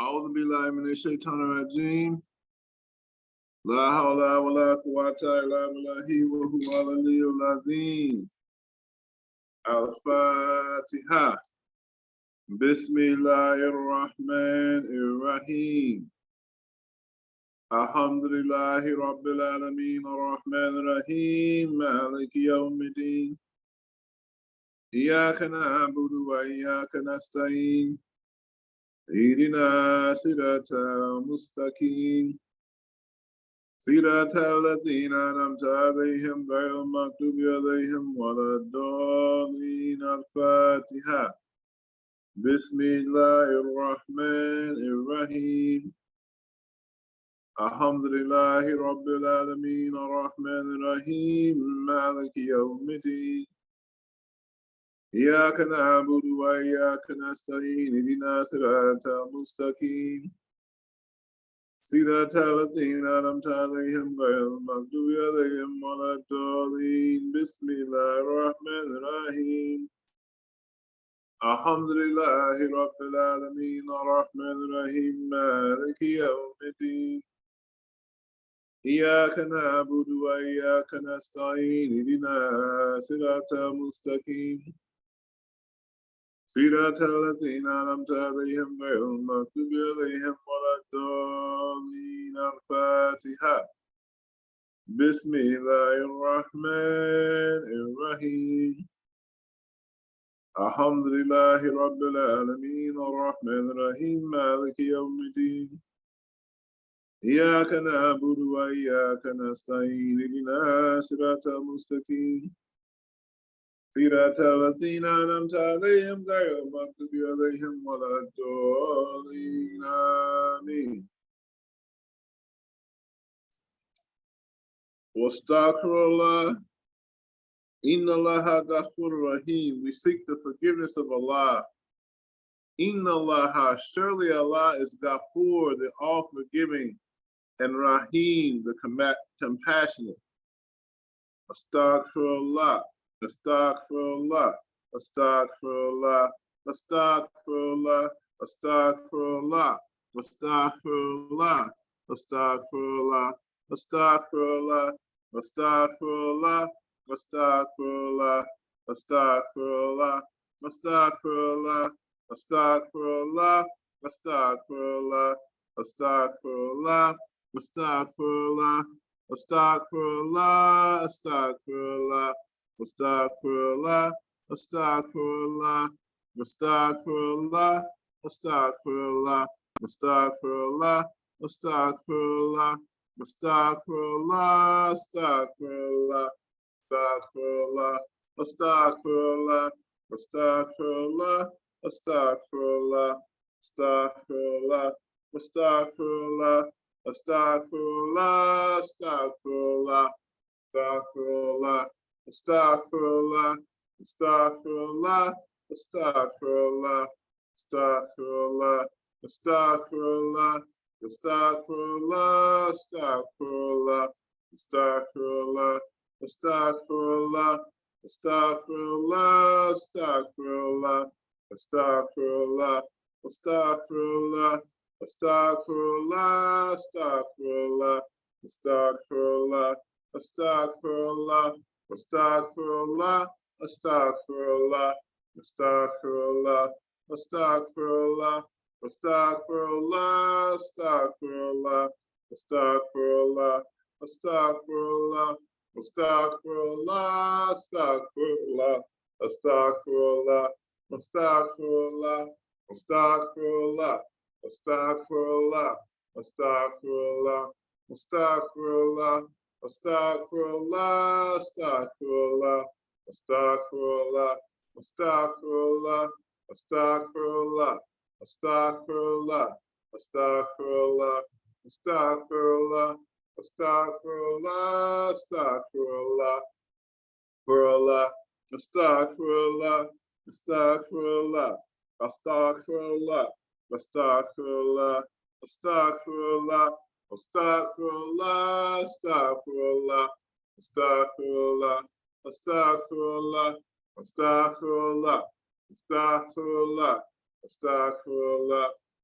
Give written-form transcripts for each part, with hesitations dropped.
أعوذ بالله من الشيطان الرجيم. لا حول ولا قوة إلا بالله وهو العلي العظيم. الفاتحة. بسم الله الرحمن الرحيم. الحمد لله رب العالمين الرحمن الرحيم مالك يوم الدين. إياك نعبد وإياك نستعين. اهدنا صراط مستقيم. صراط الذين أنعمت عليهم غير المغضوب عليهم ولا الضالين. الفاتحة. بسم الله الرحمن الرحيم. الحمد لله رب العالمين الرحمن الرحيم مالك يوم الدين. إياك نعبد وإياك نستعين اهدنا صراط مستقيم. صراط الذين أنعمت عليهم غير المغضوب عليهم ولا الضالين. بسم الله الرحمن الرحيم. الحمد لله رب العالمين الرحمن الرحيم مالك يوم الدين. إياك نعبد وإياك نستعين اهدنا صراط مستقيم. صراط الذين أنعمت عليهم غير المغضوب عليهم ولا الضالين. الفاتحة. بسم الله الرحمن الرحيم. الحمد لله رب العالمين الرحمن الرحيم مالك يوم الدين. إياك نعبد وإياك نستعين اهدنا صراط مستقيم. صراط الذين أنعمت عليهم غير المغضوب عليهم ولا الضالين. آمين. Wastaghfirullah. Inna Allaha ghafur rahim. We seek the forgiveness of Allah. Inna Allaha, surely Allah is Ghafur, the all-forgiving, and Rahim, the compassionate. Astaghfirullah. Astaghfirullah. Astaghfirullah. Astaghfirullah. Astaghfirullah. Astaghfirullah. Astaghfirullah. Astaghfirullah. Astaghfirullah. Astaghfirullah. Astaghfirullah. Astaghfirullah. Astaghfirullah. Astaghfirullah. Astaghfirullah. Astaghfirullah. Astaghfirullah, astaghfirullah, astaghfirullah, astaghfirullah, astaghfirullah, astaghfirullah, astaghfirullah, astaghfirullah, astaghfirullah, astaghfirullah, astaghfirullah, astaghfirullah, astaghfirullah, astaghfirullah, astaghfirullah, astaghfirullah. Astaghfirullah, astaghfirullah, astaghfirullah, astaghfirullah, astaghfirullah, astaghfirullah, astaghfirullah, astaghfirullah, astaghfirullah, astaghfirullah, astaghfirullah, astaghfirullah, astaghfirullah, astaghfirullah, astaghfirullah, astaghfirullah. Astaghfirullah, astaghfirullah, astaghfirullah, astaghfirullah, astaghfirullah, astaghfirullah, astaghfirullah, astaghfirullah, astaghfirullah, astaghfirullah, astaghfirullah, astaghfirullah, astaghfirullah, astaghfirullah, astaghfirullah, astaghfirullah, astaghfirullah. Astaghfirullah, astaghfirullah, astaghfirullah, astaghfirullah, astaghfirullah, astaghfirullah, astaghfirullah, astaghfirullah, astaghfirullah, astaghfirullah, astaghfirullah, astaghfirullah, astaghfirullah, astaghfirullah, astaghfirullah, astaghfirullah, astaghfirullah. Astaghfirullah, astaghfirullah, astaghfirullah, astaghfirullah, astaghfirullah, astaghfirullah, astaghfirullah, astaghfirullah, astaghfirullah,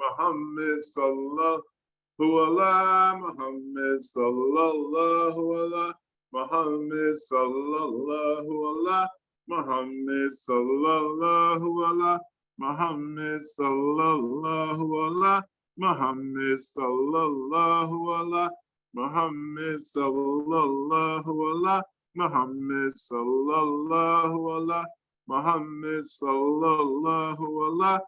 Muhammad sallallahu Allah, Muhammad sallallahu Allah, Muhammad sallallahu Allah, Muhammad sallallahu Allah, Muhammad sallallahu Allah, Muhammad sallallahu Allah, Muhammad sallallahu Allah, Muhammad sallallahu Allah, Muhammad sallallahu Allah,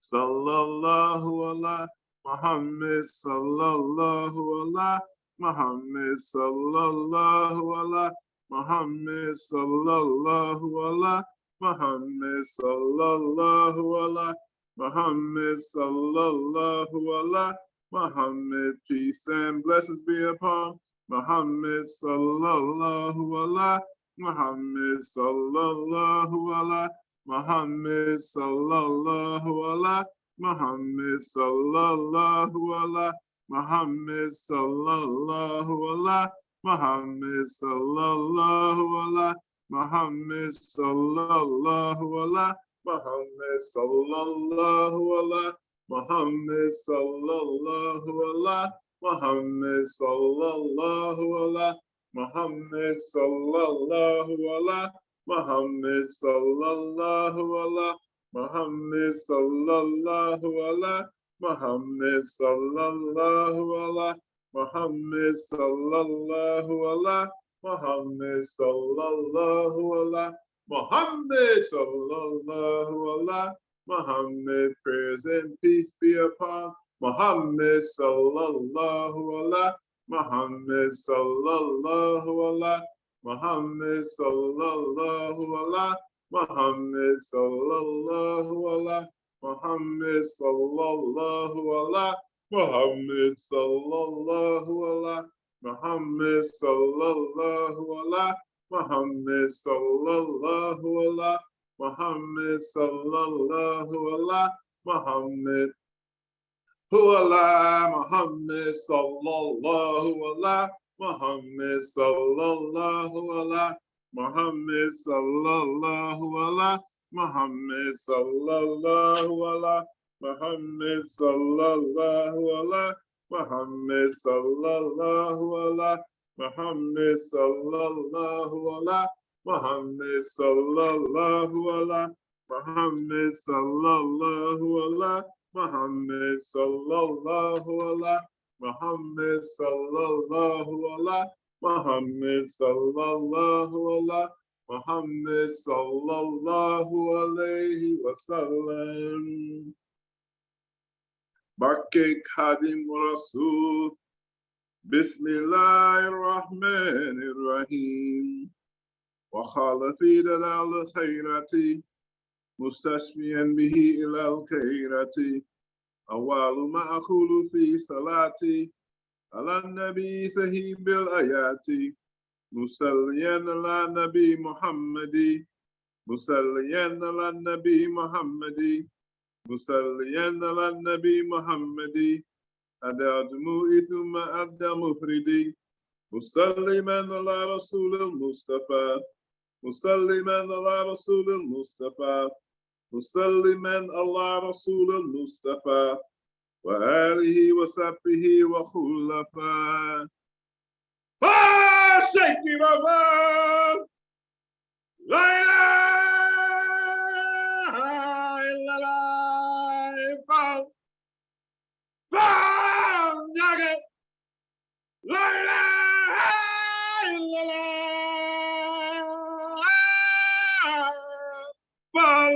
sallallahu Allah, Muhammad sallallahu Allah, Muhammad sallallahu Allah, Muhammad sallallahu Allah, Muhammad sallallahu Allah, Muhammad sallallahu Allah, Muhammad, peace and blessings be upon Muhammad sallallahu Allah, Muhammad sallallahu Allah, Muhammad sallallahu Allah, Muhammad sallallahu Allah, Muhammad sallallahu Allah, Muhammad sallallahu Allah, Muhammad sallallahu Allah, Muhammad sallallahu Allah, Muhammad sallallahu Allah, Muhammad sallallahu Allah, Muhammad sallallahu Allah, Muhammad sallallahu Allah, Muhammad sallallahu Allah, Muhammad sallallahu Allah, Muhammad sallallahu Allah, Muhammad sallallahu Allah, Muhammad sallallahu Allah, Muhammad, prayers and peace be upon Muhammad sallallahu Allah, Muhammad sallallahu Allah, Muhammad sallallahu Allah, Muhammad sallallahu Allah, Muhammad sallallahu Allah, Muhammad sallallahu Allah, Muhammad sallallahu Allah, Muhammad sallallahu Allah, Muhammad sallallahu Allah, Muhammad Allah, Muhammad sallallahu Allah, Muhammad sallallahu Allah, Muhammad sallallahu Allah, Muhammad sallallahu Allah, Muhammad sallallahu Allah, Muhammad sallallahu Allah, Muhammad sallallahu Allah, Muhammad sallallahu Allah, Muhammad sallallahu Allah, Muhammad sallallahu Allah, Muhammad sallallahu Allah, Muhammad sallallahu Allah, Muhammad sallallahu alayhi wa sallam. Bakke Khadim Rasul, Bismillahir Rahmanir Rahim. Wa khala fi dalal khairati, mustashfiyan bihi ila al-khairati. Awalu ma aqulu fi salati, ala nabi sahibil ayati. Musalliyan ala nabi Muhammadi, Musalliyan ala nabi Muhammadi, Musalliyan ala nabi Muhammadi. Ada dumu'i thumma abda mufridi. Musalliman ala Rasul al-Mustafa, Musalliman ala Rasul al-Mustafa, Musalliman ala Rasul al-Mustafa, wa alihi wa sahbihi wa khulafa. Cheikh Rabban, la ilaha illallah, Fall, Nugget, la ilaha illallah, Fall,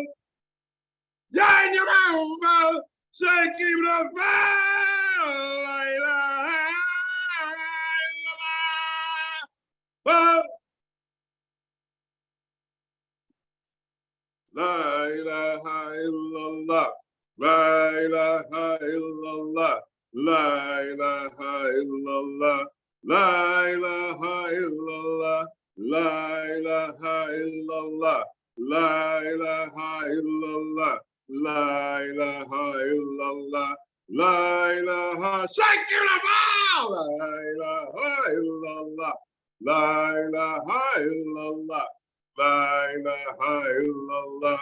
Yain Yaram, Fall, Cheikh Rabban, la ilaha La ilaha illallah, la ilaha illallah, la ilaha illallah, la ilaha illallah, la ilaha illallah, la ilaha illallah, la ilaha illallah, la ilaha shakirabah, la ilaha illallah, la ilaha illallah. La ilaha illallah,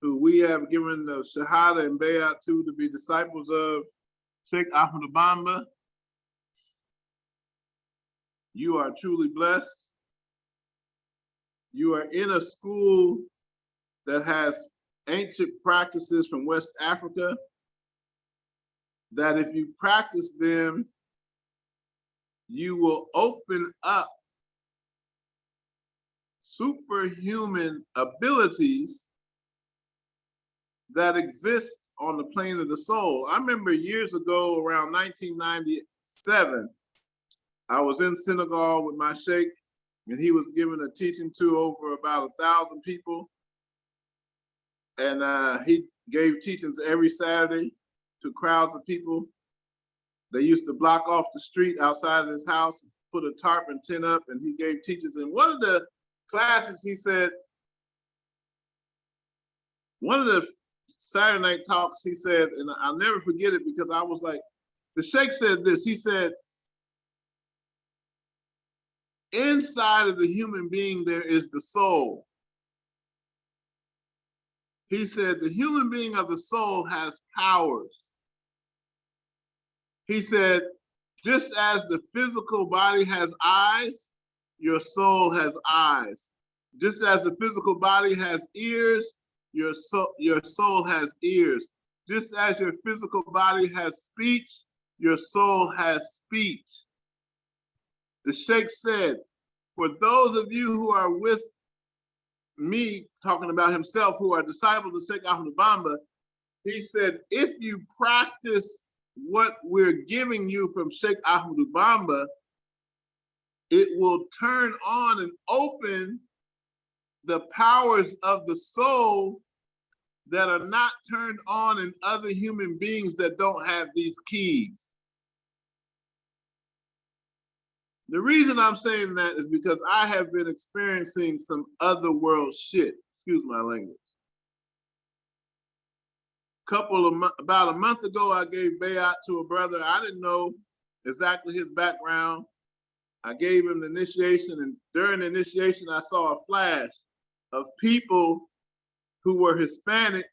who we have given the Shahada and Bayat to be disciples of Cheikh Ahmed Bamba. You are truly blessed. You are in a school that has ancient practices from West Africa, that if you practice them, you will open up superhuman abilities that exist on the plane of the soul. I remember years ago, around 1997, I was in Senegal with my Cheikh, and he was giving a teaching to over about 1,000 people. And he gave teachings every Saturday to crowds of people. They used to block off the street outside of his house, put a tarp and tent up, and he gave teachings. And one of the classes, he said, one of the Saturday night talks, he said, and I'll never forget it because I was like, the Cheikh said this, he said, inside of the human being, there is the soul. He said, the human being of the soul has powers. He said, just as the physical body has eyes, your soul has eyes. Just as the physical body has ears, your soul has ears. Just as your physical body has speech, your soul has speech. The Sheikh said, for those of you who are with me, talking about himself, who are disciples of Cheikh Ahmed Bamba, he said, if you practice what we're giving you from Cheikh Ahmed Bamba, it will turn on and open the powers of the soul that are not turned on in other human beings that don't have these keys. The reason I'm saying that is because I have been experiencing some other world shit, excuse my language. About a month ago, I gave bayat to a brother. I didn't know exactly his background. I gave him the initiation, and during the initiation, I saw a flash of people who were Hispanic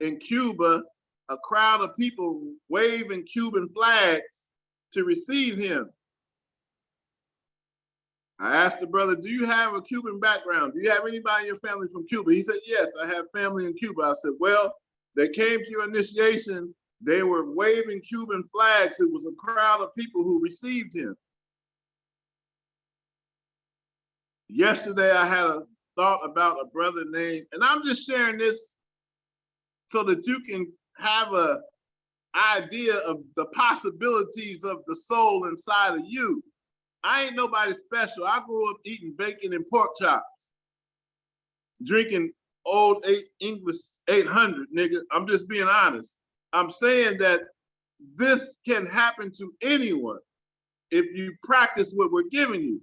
in Cuba, a crowd of people waving Cuban flags to receive him. I asked the brother, do you have a Cuban background? Do you have anybody in your family from Cuba? He said, yes, I have family in Cuba. I said, well, they came to your initiation, they were waving Cuban flags. It was a crowd of people who received him. Yesterday, I had a thought about a brother named, and I'm just sharing this so that you can have an idea of the possibilities of the soul inside of you. I ain't nobody special. I grew up eating bacon and pork chops, drinking old English 800, nigga. I'm just being honest. I'm saying that this can happen to anyone if you practice what we're giving you.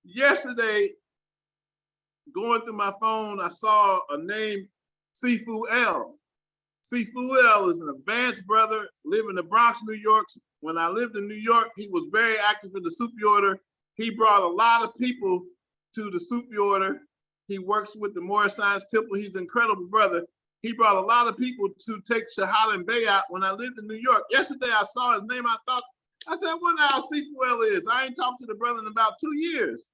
Yesterday, going through my phone, I saw a name, Sifu L. Sifu L is an advanced brother, live in the Bronx, New York. When I lived in New York, he was very active in the Sufi order. He brought a lot of people to the Sufi order. He works with the Moorish Science Temple. He's an incredible brother. He brought a lot of people to take Shahada and Bayat when I lived in New York. Yesterday, I saw his name. I said, I wonder how Sifu L is. I ain't talked to the brother in about 2 years.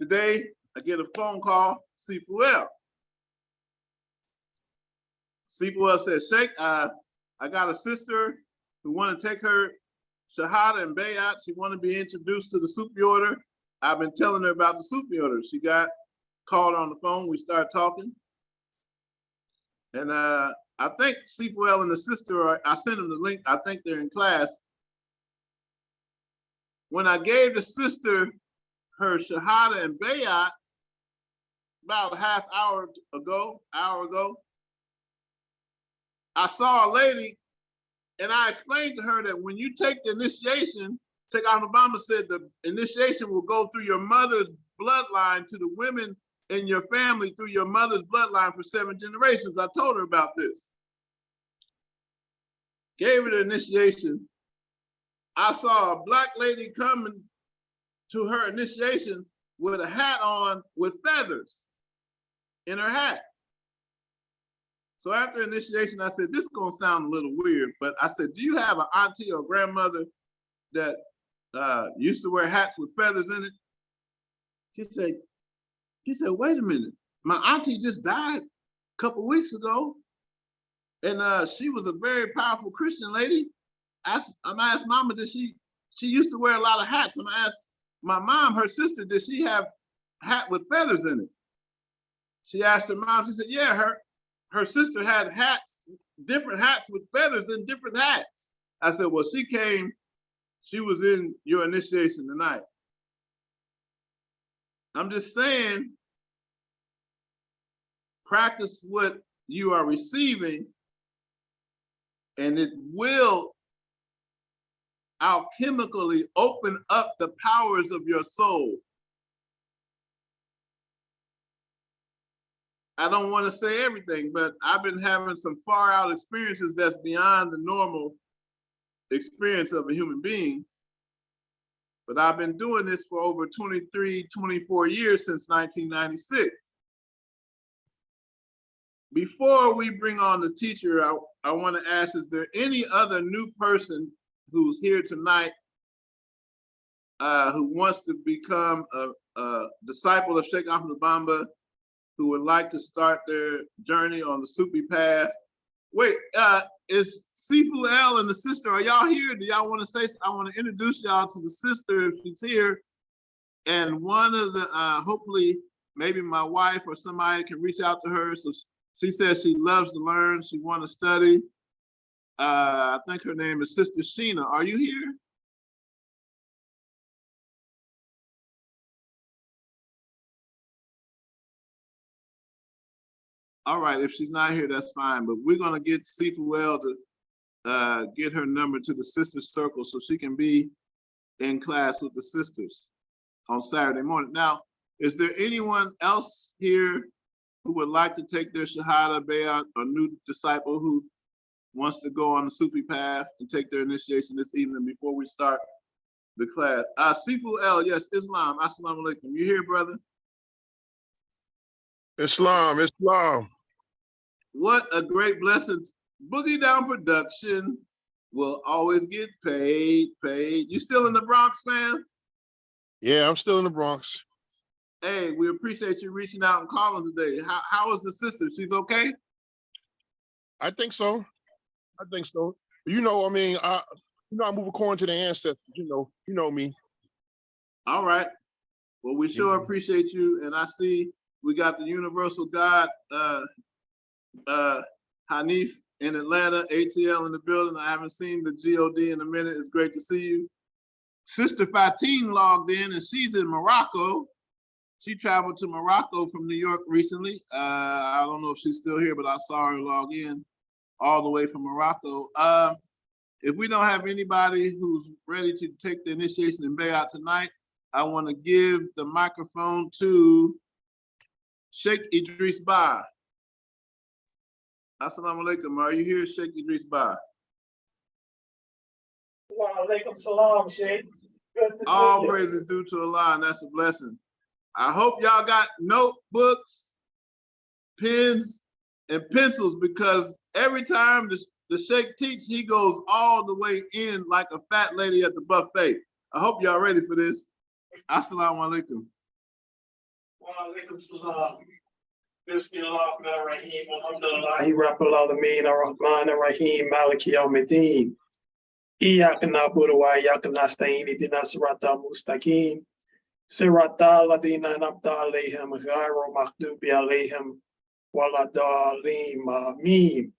Today, I get a phone call, Sifu L. Sifu L says, Sheikh, I got a sister who want to take her Shahada and Bayat. She want to be introduced to the Sufi order. I've been telling her about the Sufi order. She got called on the phone. We started talking. And I think Sifu L and the sister, I sent them the link. I think they're in class. When I gave the sister her Shahada and Bayat about a half hour ago, I saw a lady, and I explained to her that when you take the initiation, Cheikh Ahmed Bamba said the initiation will go through your mother's bloodline to the women in your family through your mother's bloodline for 7 generations. I told her about this. Gave her the initiation. I saw a black lady coming to her initiation with a hat on with feathers in her hat. So after initiation, I said, this is gonna sound a little weird, but I said, do you have an auntie or grandmother that used to wear hats with feathers in it? He said, wait a minute. My auntie just died a couple weeks ago. And she was a very powerful Christian lady. I'm gonna ask Mama, did she used to wear a lot of hats? I'm gonna ask my mom, her sister, did she have a hat with feathers in it? She asked her mom, she said, yeah, her sister had hats, different hats with feathers in different hats. I said, well, she was in your initiation tonight. I'm just saying, practice what you are receiving, and it will alchemically open up the powers of your soul. I don't want to say everything, but I've been having some far out experiences that's beyond the normal experience of a human being. But I've been doing this for over 23, 24 years since 1996. Before we bring on the teacher, I want to ask, is there any other new person who's here tonight who wants to become a disciple of Cheikh Ahmed Bamba, who would like to start their journey on the Sufi path? Wait, is Sifu L and the sister, are y'all here? Do y'all want to say, I want to introduce y'all to the sister if she's here. And one of the, hopefully, maybe my wife or somebody can reach out to her. So she says she loves to learn, she wants to study. I think her name is Sister Sheena. Are you here? All right, if she's not here, that's fine. But we're gonna get Sifu L to get her number to the sister circle so she can be in class with the sisters on Saturday morning. Now, is there anyone else here who would like to take their Shahada Bayat, or new disciple who wants to go on the Sufi path and take their initiation this evening before we start the class? Sifu L, yes, Islam, Assalamu alaikum. You here, brother? Islam. What a great blessing. Boogie Down Production will always get paid. You still in the Bronx, fam? Yeah, I'm still in the Bronx. Hey, we appreciate you reaching out and calling today. How is the sister? She's okay? I think so. You know, I mean, I move according to the ancestors. You know me. All right. Well, we sure appreciate you. And I see we got the Universal God, Hanif in Atlanta, ATL in the building. I haven't seen the GOD in a minute. It's great to see you. Sister Fatine logged in, and she's in Morocco. She traveled to Morocco from New York recently. I don't know if she's still here, but I saw her log in all the way from Morocco. If we don't have anybody who's ready to take the initiation in Bayat tonight, I want to give the microphone to Sheikh Idris Ba. Assalamu alaikum. Are you here, Sheikh Idris Ba? Wa alaikum salam, Sheikh. Good to All see you. praises due to Allah, and that's a blessing. I hope y'all got notebooks, pens, and pencils, because every time the Sheikh teaches, he goes all the way in like a fat lady at the buffet. I hope y'all ready for this. Assalamu alaikum. Wa alaikum salam. Bismillahirrahmanirrahim. Alhamdulillahi Rabbil Alameen. Ar-Rahman Ar-Rahim. Maliki Yawmiddin. Iyyaka na'budu wa iyyaka nasta'in. Ihdinas siratal mustaqim. Siratal ladina an'amta alayhim ghayril maghdubi alayhim waladdallin. Ameen.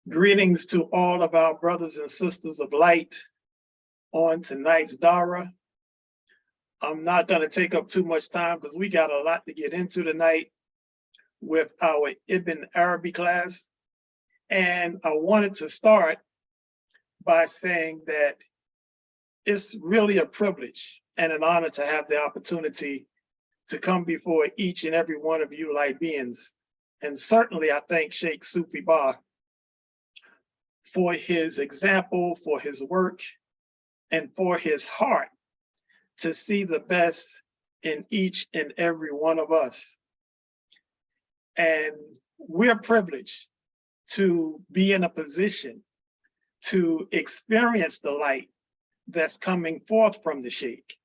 Greetings to all of our brothers and sisters of light on tonight's Dara. I'm not going to take up too much time because we got a lot to get into tonight with our Ibn Arabi class. And I wanted to start by saying that it's really a privilege and an honor to have the opportunity to come before each and every one of you light beings. And certainly I thank Sheikh Sufi Ba for his example, for his work, and for his heart to see the best in each and every one of us. And we're privileged to be in a position to experience the light that's coming forth from the Cheikh.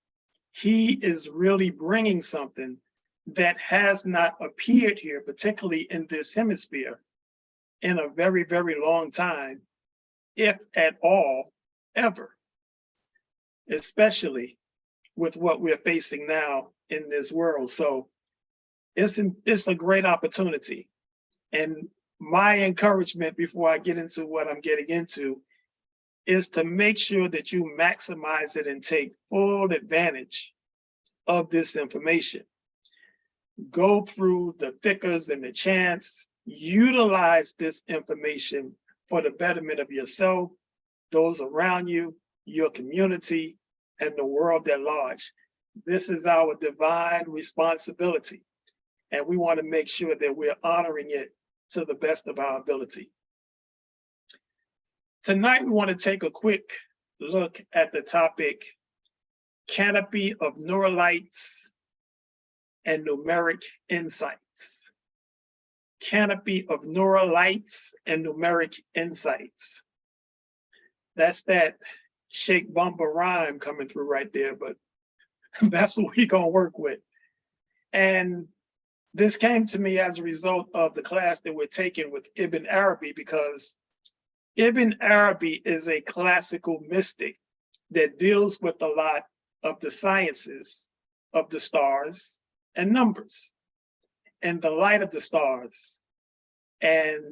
He is really bringing something that has not appeared here, particularly in this hemisphere, in a very, very long time, if at all, ever, especially with what we're facing now in this world. So it's a great opportunity. And my encouragement before I get into what I'm getting into is to make sure that you maximize it and take full advantage of this information. Go through the thickers and the chants, utilize this information for the betterment of yourself, those around you, your community, and the world at large. This is our divine responsibility, and we want to make sure that we're honoring it to the best of our ability. Tonight, we want to take a quick look at the topic, Canopy of Neuralights and Numeric Insights. Canopy of Neuralights and Numeric Insights. That's that Sheikh bumper rhyme coming through right there, but that's what we're gonna work with. And this came to me as a result of the class that we're taking with Ibn Arabi, because Ibn Arabi is a classical mystic that deals with a lot of the sciences of the stars and numbers and the light of the stars and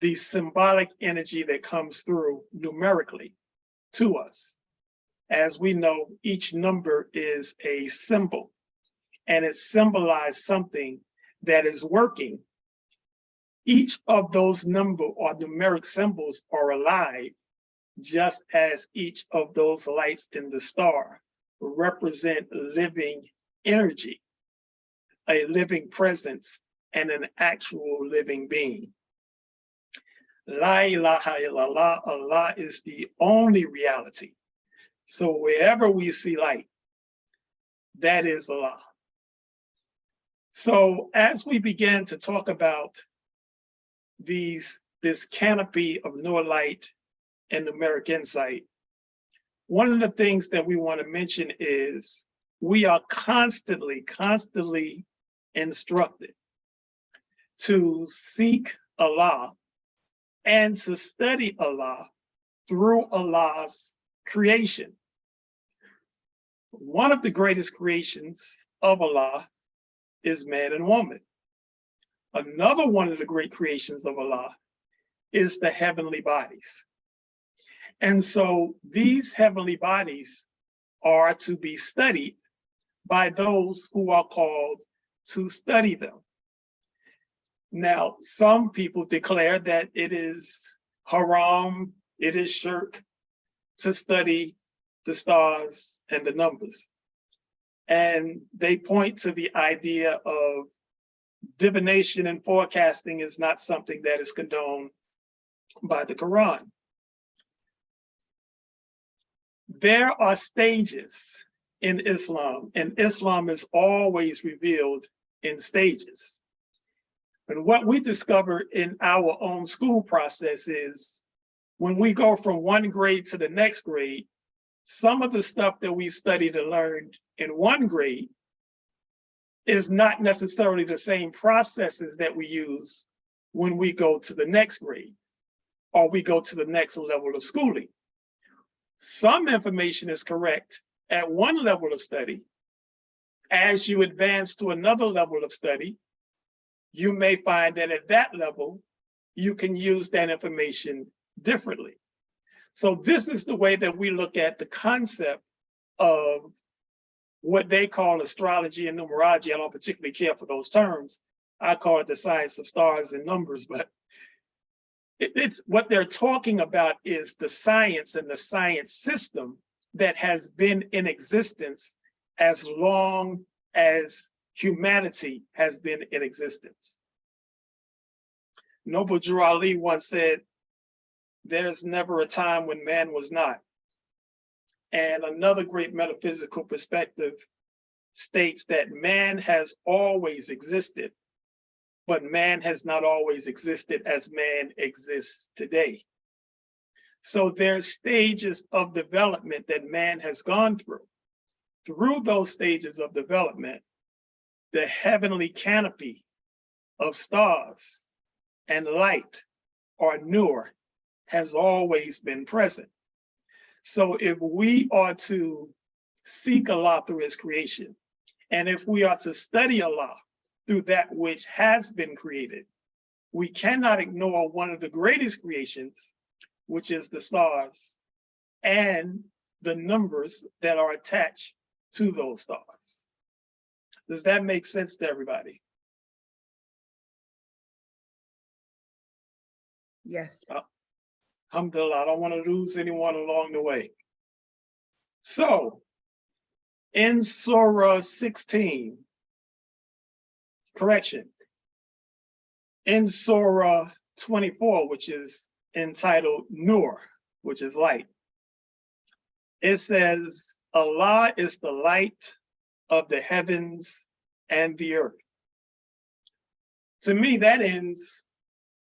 the symbolic energy that comes through numerically to us. As we know, each number is a symbol, and it symbolizes something that is working. Each of those number or numeric symbols are alive, just as each of those lights in the star represent living energy, a living presence, and an actual living being. La ilaha illallah, Allah is the only reality. So wherever we see light, that is Allah. So as we begin to talk about this canopy of Neuralight and Numeric Insight, one of the things that we want to mention is we are constantly instructed to seek Allah and to study Allah through Allah's creation. One of the greatest creations of Allah is man and woman. Another one of the great creations of Allah is the heavenly bodies. And so these heavenly bodies are to be studied by those who are called to study them. Now, some people declare that it is haram, it is shirk to study the stars and the numbers. And they point to the idea of divination and forecasting is not something that is condoned by the Quran. There are stages in Islam, and Islam is always revealed in stages. And what we discover in our own school process is when we go from one grade to the next grade, some of the stuff that we studied and learned in one grade is not necessarily the same processes that we use when we go to the next grade or we go to the next level of schooling. Some information is correct at one level of study. As you advance to another level of study, you may find that at that level, you can use that information differently. So this is the way that we look at the concept of what they call astrology and numerology. I don't particularly care for those terms. I call it the science of stars and numbers, but it's what they're talking about is the science and the science system that has been in existence as long as humanity has been in existence. Noble Drew Ali once said, "There's never a time when man was not." And another great metaphysical perspective states that man has always existed but man has not always existed as man exists today. So there's stages of development that man has gone through. Through those stages of development, the heavenly canopy of stars and light, or nur, has always been present. So if we are to seek Allah through his creation, and if we are to study Allah through that which has been created, we cannot ignore one of the greatest creations, which is the stars and the numbers that are attached to those stars. Does that make sense to everybody? Yes. Alhamdulillah, I don't want to lose anyone along the way. So, in Surah 16, correction, in Surah 24, which is entitled Nur, which is light, it says, Allah is the light of the heavens and the earth. To me, that ends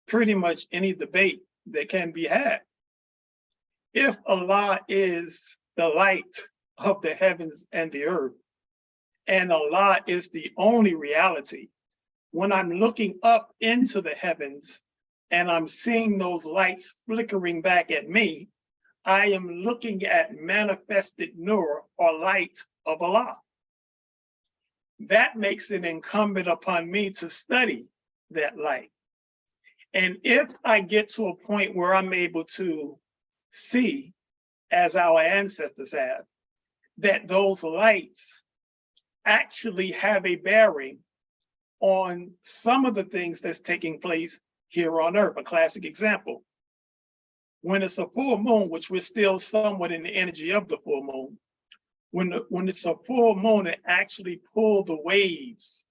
pretty much any debate that can be had. If Allah is the light of the heavens and the earth, and Allah is the only reality, when I'm looking up into the heavens and I'm seeing those lights flickering back at me, I am looking at manifested nur, or light of Allah. That makes it incumbent upon me to study that light. And if I get to a point where I'm able to see, as our ancestors have, that those lights actually have a bearing on some of the things that's taking place here on earth. A classic example, when it's a full moon, which we're still somewhat in the energy of the full moon, when it's a full moon, it actually pulls the waves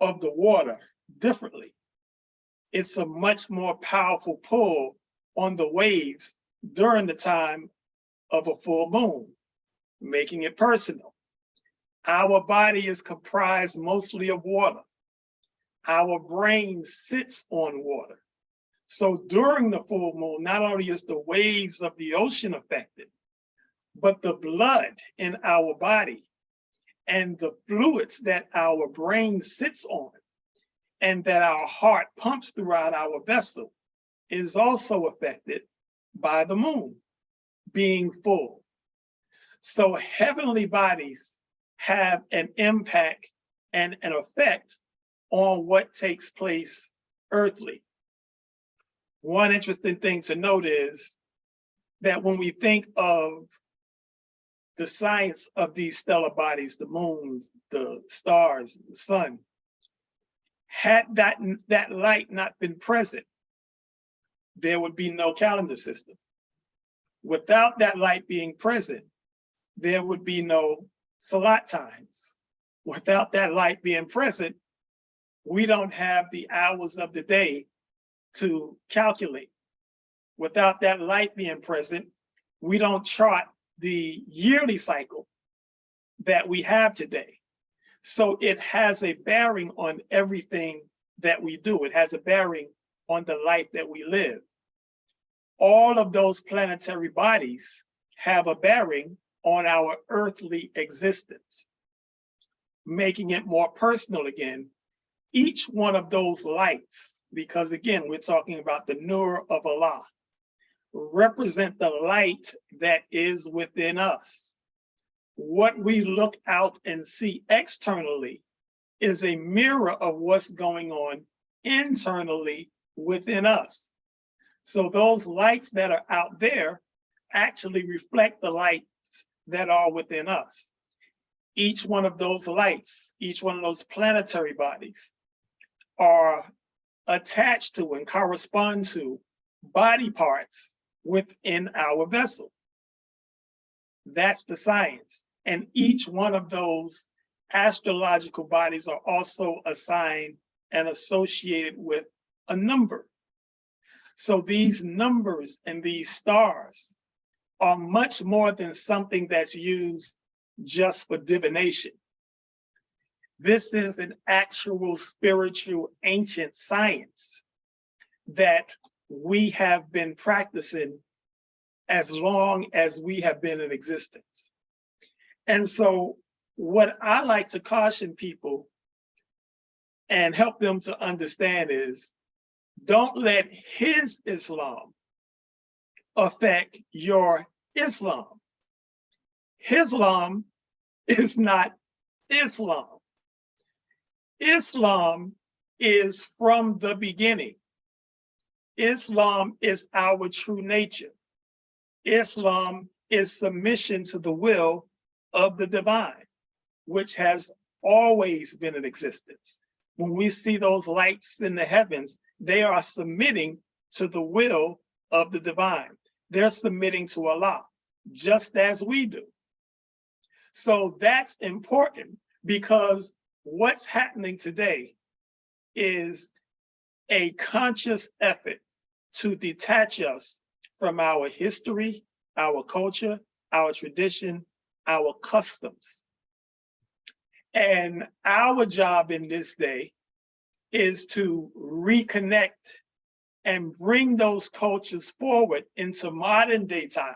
of the water differently. It's a much more powerful pull on the waves during the time of a full moon, making it personal. Our body is comprised mostly of water. Our brain sits on water. So during the full moon, not only is the waves of the ocean affected, but the blood in our body and the fluids that our brain sits on and that our heart pumps throughout our vessel is also affected by the moon being full. So heavenly bodies have an impact and an effect on what takes place earthly. One interesting thing to note is that when we think of the science of these stellar bodies, the moons, the stars, the sun, had that light not been present, there would be no calendar system. Without that light being present, there would be no salat times. Without that light being present, we don't have the hours of the day to calculate. Without that light being present, we don't chart the yearly cycle that we have today. So it has a bearing on everything that we do. It has a bearing on the life that we live. All of those planetary bodies have a bearing on our earthly existence, making it more personal again. Each one of those lights, because again, we're talking about the nur of Allah, represent the light that is within us. What we look out and see externally is a mirror of what's going on internally within us. So those lights that are out there actually reflect the lights that are within us. Each one of those lights, each one of those planetary bodies are attached to and correspond to body parts within our vessel. That's the science. And each one of those astrological bodies are also assigned and associated with a number. So these numbers and these stars are much more than something that's used just for divination. This is an actual spiritual ancient science that we have been practicing as long as we have been in existence. And so what I like to caution people and help them to understand is, don't let his Islam affect your Islam. Islam is not Islam. Islam is from the beginning. Islam is our true nature. Islam is submission to the will of the divine, which has always been in existence. When we see those lights in the heavens, they are submitting to the will of the divine. They're submitting to Allah, just as we do. So that's important, because what's happening today is a conscious effort to detach us from our history, our culture, our tradition, our customs. And our job in this day is to reconnect and bring those cultures forward into modern day time,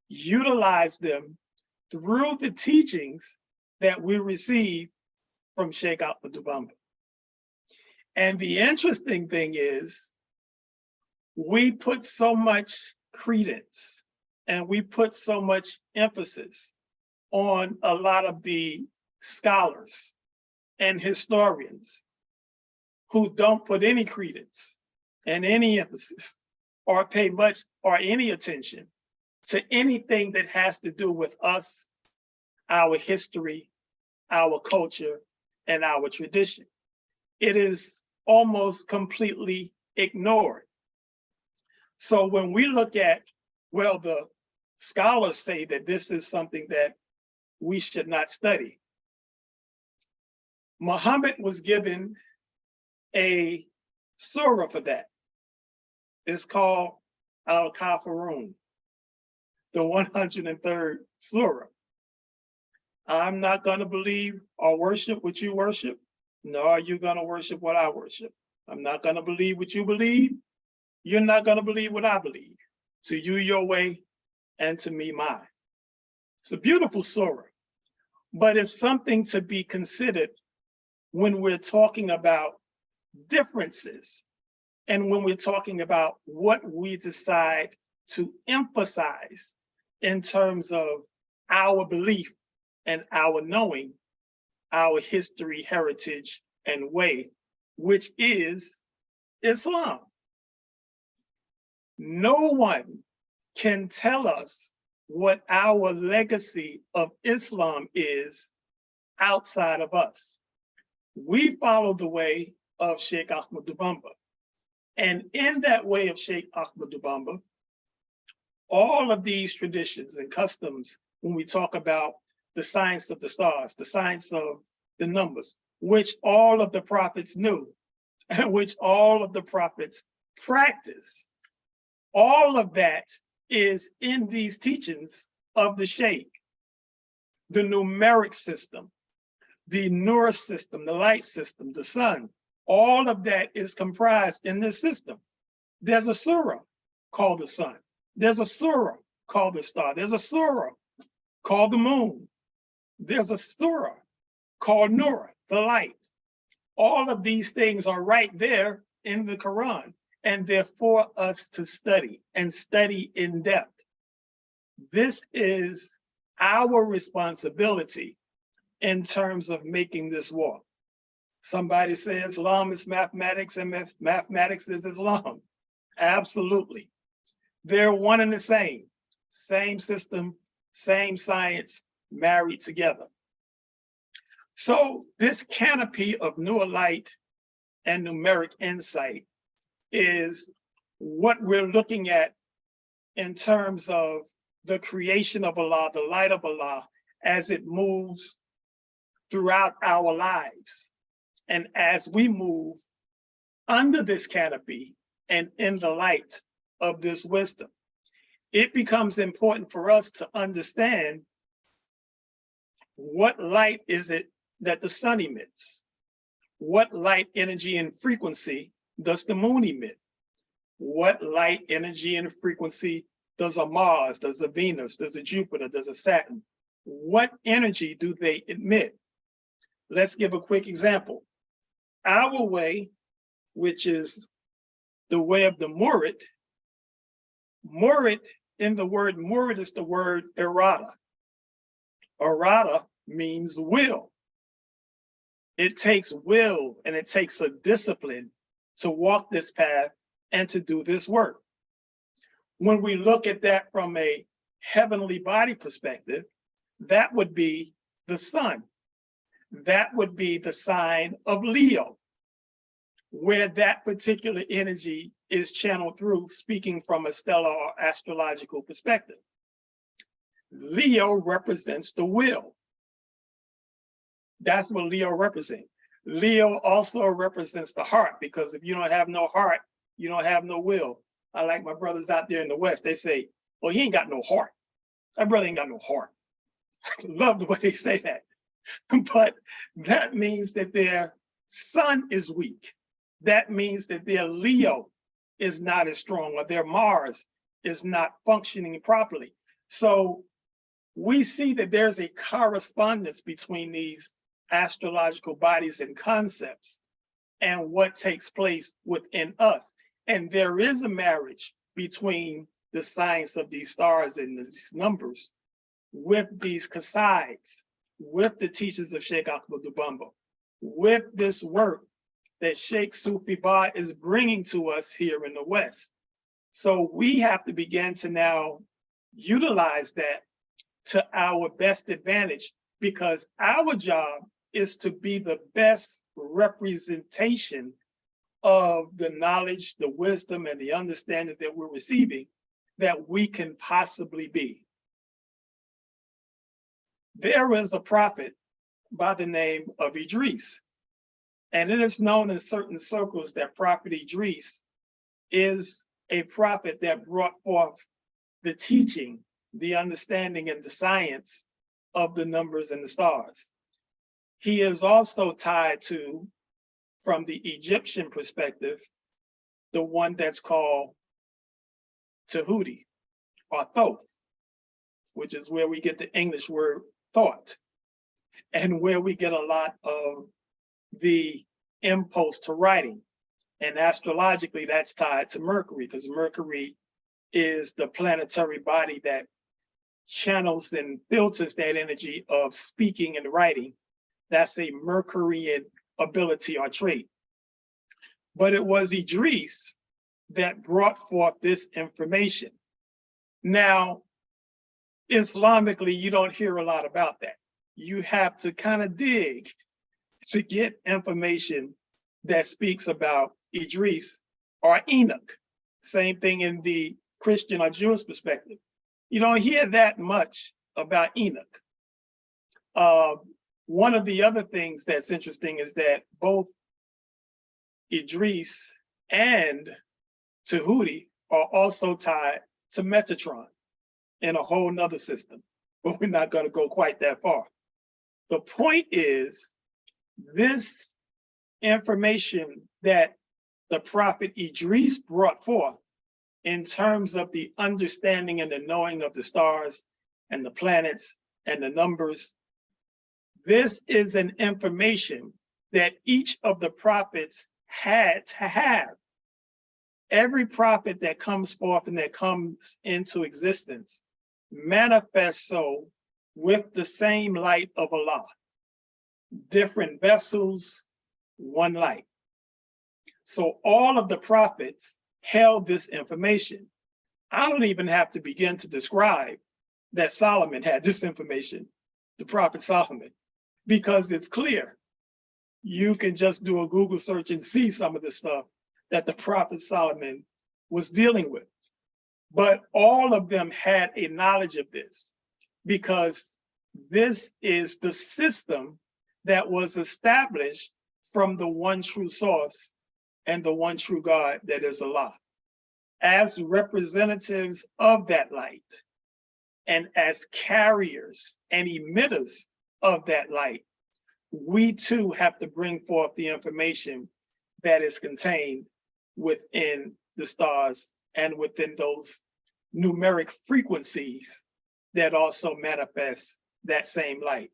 utilize them through the teachings that we receive from Cheikh Ahmadou Bamba. And the interesting thing is, we put so much credence and we put so much emphasis on a lot of the scholars and historians who don't put any credence and any emphasis or pay much or any attention to anything that has to do with us, our history, our culture, and our tradition. It is almost completely ignored. So when we look at, well, the scholars say that this is something that we should not study. Muhammad was given a surah for that. It's called Al-Kafirun, the 103rd surah. I'm not gonna believe or worship what you worship, nor are you gonna worship what I worship. I'm not gonna believe what you believe. You're not gonna believe what I believe. To you, your way, and to me, mine. It's a beautiful surah, but it's something to be considered when we're talking about differences and when we're talking about what we decide to emphasize in terms of our belief and our knowing, our history, heritage, and way, which is Islam. No one can tell us what our legacy of Islam is outside of us. We follow the way of Cheikh Ahmadou Bamba. And in that way of Cheikh Ahmadou Bamba, all of these traditions and customs, when we talk about the science of the stars, the science of the numbers, which all of the prophets knew, and which all of the prophets practice, all of that is in these teachings of the Cheikh. The numeric system, the Nur system, the light system, the sun, all of that is comprised in this system. There's a surah called the sun. There's a surah called the star. There's a surah called the moon. There's a surah called Nur, the light. All of these things are right there in the Quran, and they're for us to study and study in depth. This is our responsibility in terms of making this walk. Somebody says Islam is mathematics and mathematics is Islam. Absolutely. They're one and the same system, same science, married together. So this canopy of Nur light and numeric insight is what we're looking at in terms of the creation of Allah, the light of Allah, as it moves throughout our lives. And as we move under this canopy and in the light of this wisdom, it becomes important for us to understand what light is it that the sun emits? What light, energy, and frequency does the moon emit? What light, energy, and frequency does a Mars, does a Venus, does a Jupiter, does a Saturn? What energy do they emit? Let's give a quick example. Our way, which is the way of the Murid, in the word Murid is the word errata. Errata means will. It takes will and it takes a discipline to walk this path and to do this work. When we look at that from a heavenly body perspective, that would be the sun. That would be the sign of Leo, where that particular energy is channeled through, speaking from a stellar or astrological perspective. Leo represents the will. That's what Leo represents. Leo also represents the heart, because if you don't have no heart, you don't have no will. I like my brothers out there in the West, they say, well, he ain't got no heart. That brother ain't got no heart. I love the way they say that. But that means that their sun is weak. That means that their Leo is not as strong, or their Mars is not functioning properly. So we see that there's a correspondence between these astrological bodies and concepts and what takes place within us. And there is a marriage between the science of these stars and these numbers with these Kasaids, with the teachers of Cheikh Dubamba, with this work that Sheikh Sufi Ba is bringing to us here in the West. So we have to begin to now utilize that to our best advantage, because our job is to be the best representation of the knowledge, the wisdom, and the understanding that we're receiving that we can possibly be. There is a prophet by the name of Idris, and it is known in certain circles that Prophet Idris is a prophet that brought forth the teaching, the understanding, and the science of the numbers and the stars. He is also tied to, from the Egyptian perspective, the one that's called Tahuti or Thoth, which is where we get the English word thought, and where we get a lot of the impulse to writing. And astrologically, that's tied to Mercury, because Mercury is the planetary body that channels and filters that energy of speaking and writing. That's a Mercurian ability or trait. But it was Idris that brought forth this information. Now, Islamically, you don't hear a lot about that. You have to kind of dig to get information that speaks about Idris or Enoch. Same thing in the Christian or Jewish perspective. You don't hear that much about Enoch. One of the other things that's interesting is that both Idris and Tahuti are also tied to Metatron in a whole nother system, but we're not going to go quite that far. The point is, this information that the prophet Idris brought forth in terms of the understanding and the knowing of the stars and the planets and the numbers, this is an information that each of the prophets had to have. Every prophet that comes forth and that comes into existence manifests so with the same light of Allah. Different vessels, one light. So all of the prophets held this information. I don't even have to begin to describe that Solomon had this information, the prophet Solomon, because it's clear. You can just do a Google search and see some of the stuff that the prophet Solomon was dealing with. But all of them had a knowledge of this, because this is the system that was established from the one true source and the one true God, that is Allah. As representatives of that light, and as carriers and emitters of that light, we too have to bring forth the information that is contained within the stars and within those numeric frequencies that also manifest that same light.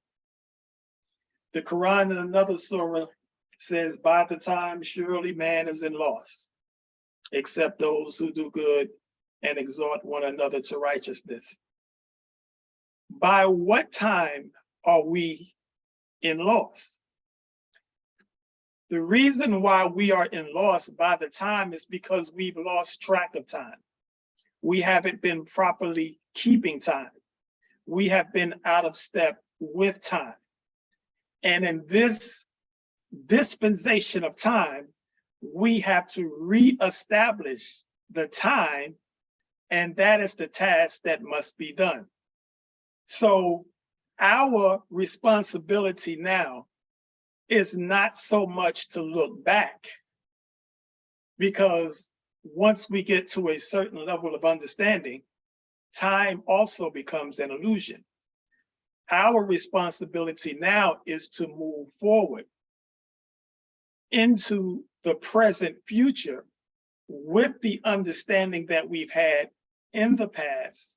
The Quran in another surah says, by the time surely man is in loss, except those who do good and exhort one another to righteousness. By what time are we in loss? The reason why we are in loss by the time is because we've lost track of time. We haven't been properly keeping time. We have been out of step with time. And in this dispensation of time, we have to reestablish the time, and that is the task that must be done. So our responsibility now is not so much to look back, because once we get to a certain level of understanding, time also becomes an illusion. Our responsibility now is to move forward into the present future with the understanding that we've had in the past,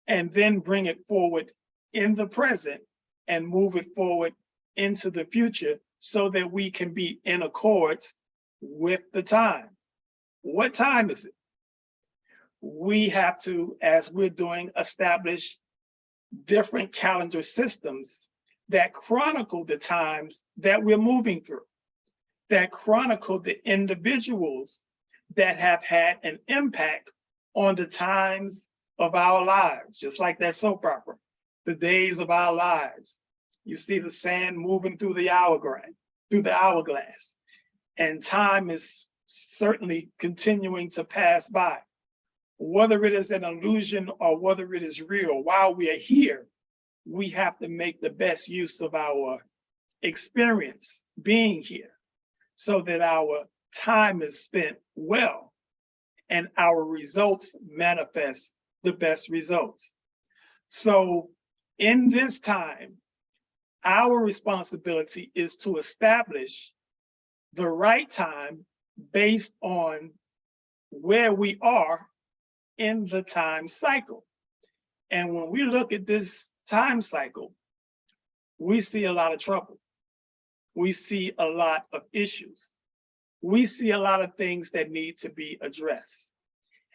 and then bring it forward in the present and move it forward into the future so that we can be in accordance with the time. What time is it? We have to, as we're doing, establish different calendar systems that chronicle the times that we're moving through, that chronicle the individuals that have had an impact on the times of our lives, just like that soap opera, the days of our lives. You see the sand moving through the hourglass, and time is certainly continuing to pass by. Whether it is an illusion or whether it is real, while we are here, we have to make the best use of our experience being here so that our time is spent well and our results manifest the best results. So in this time, our responsibility is to establish the right time based on where we are in the time cycle. And when we look at this time cycle, we see a lot of trouble. We see a lot of issues. We see a lot of things that need to be addressed.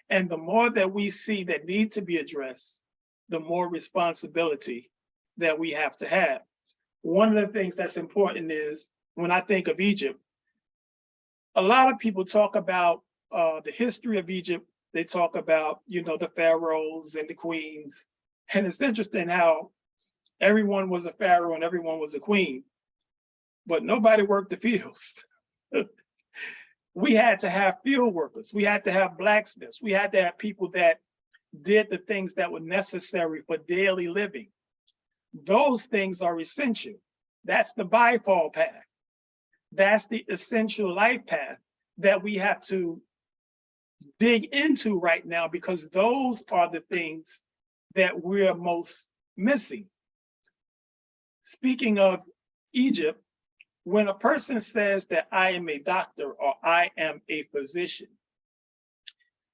And the more that we see that need to be addressed, the more responsibility that we have to have. One of the things that's important is, when I think of Egypt, a lot of people talk about the history of Egypt. They talk about, the pharaohs and the queens. And it's interesting how everyone was a pharaoh and everyone was a queen, but nobody worked the fields. We had to have field workers. We had to have blacksmiths. We had to have people that did the things that were necessary for daily living. Those things are essential. That's the byfall path. That's the essential life path that we have to dig into right now, because those are the things that we're most missing. Speaking of Egypt, when a person says that I am a doctor or I am a physician,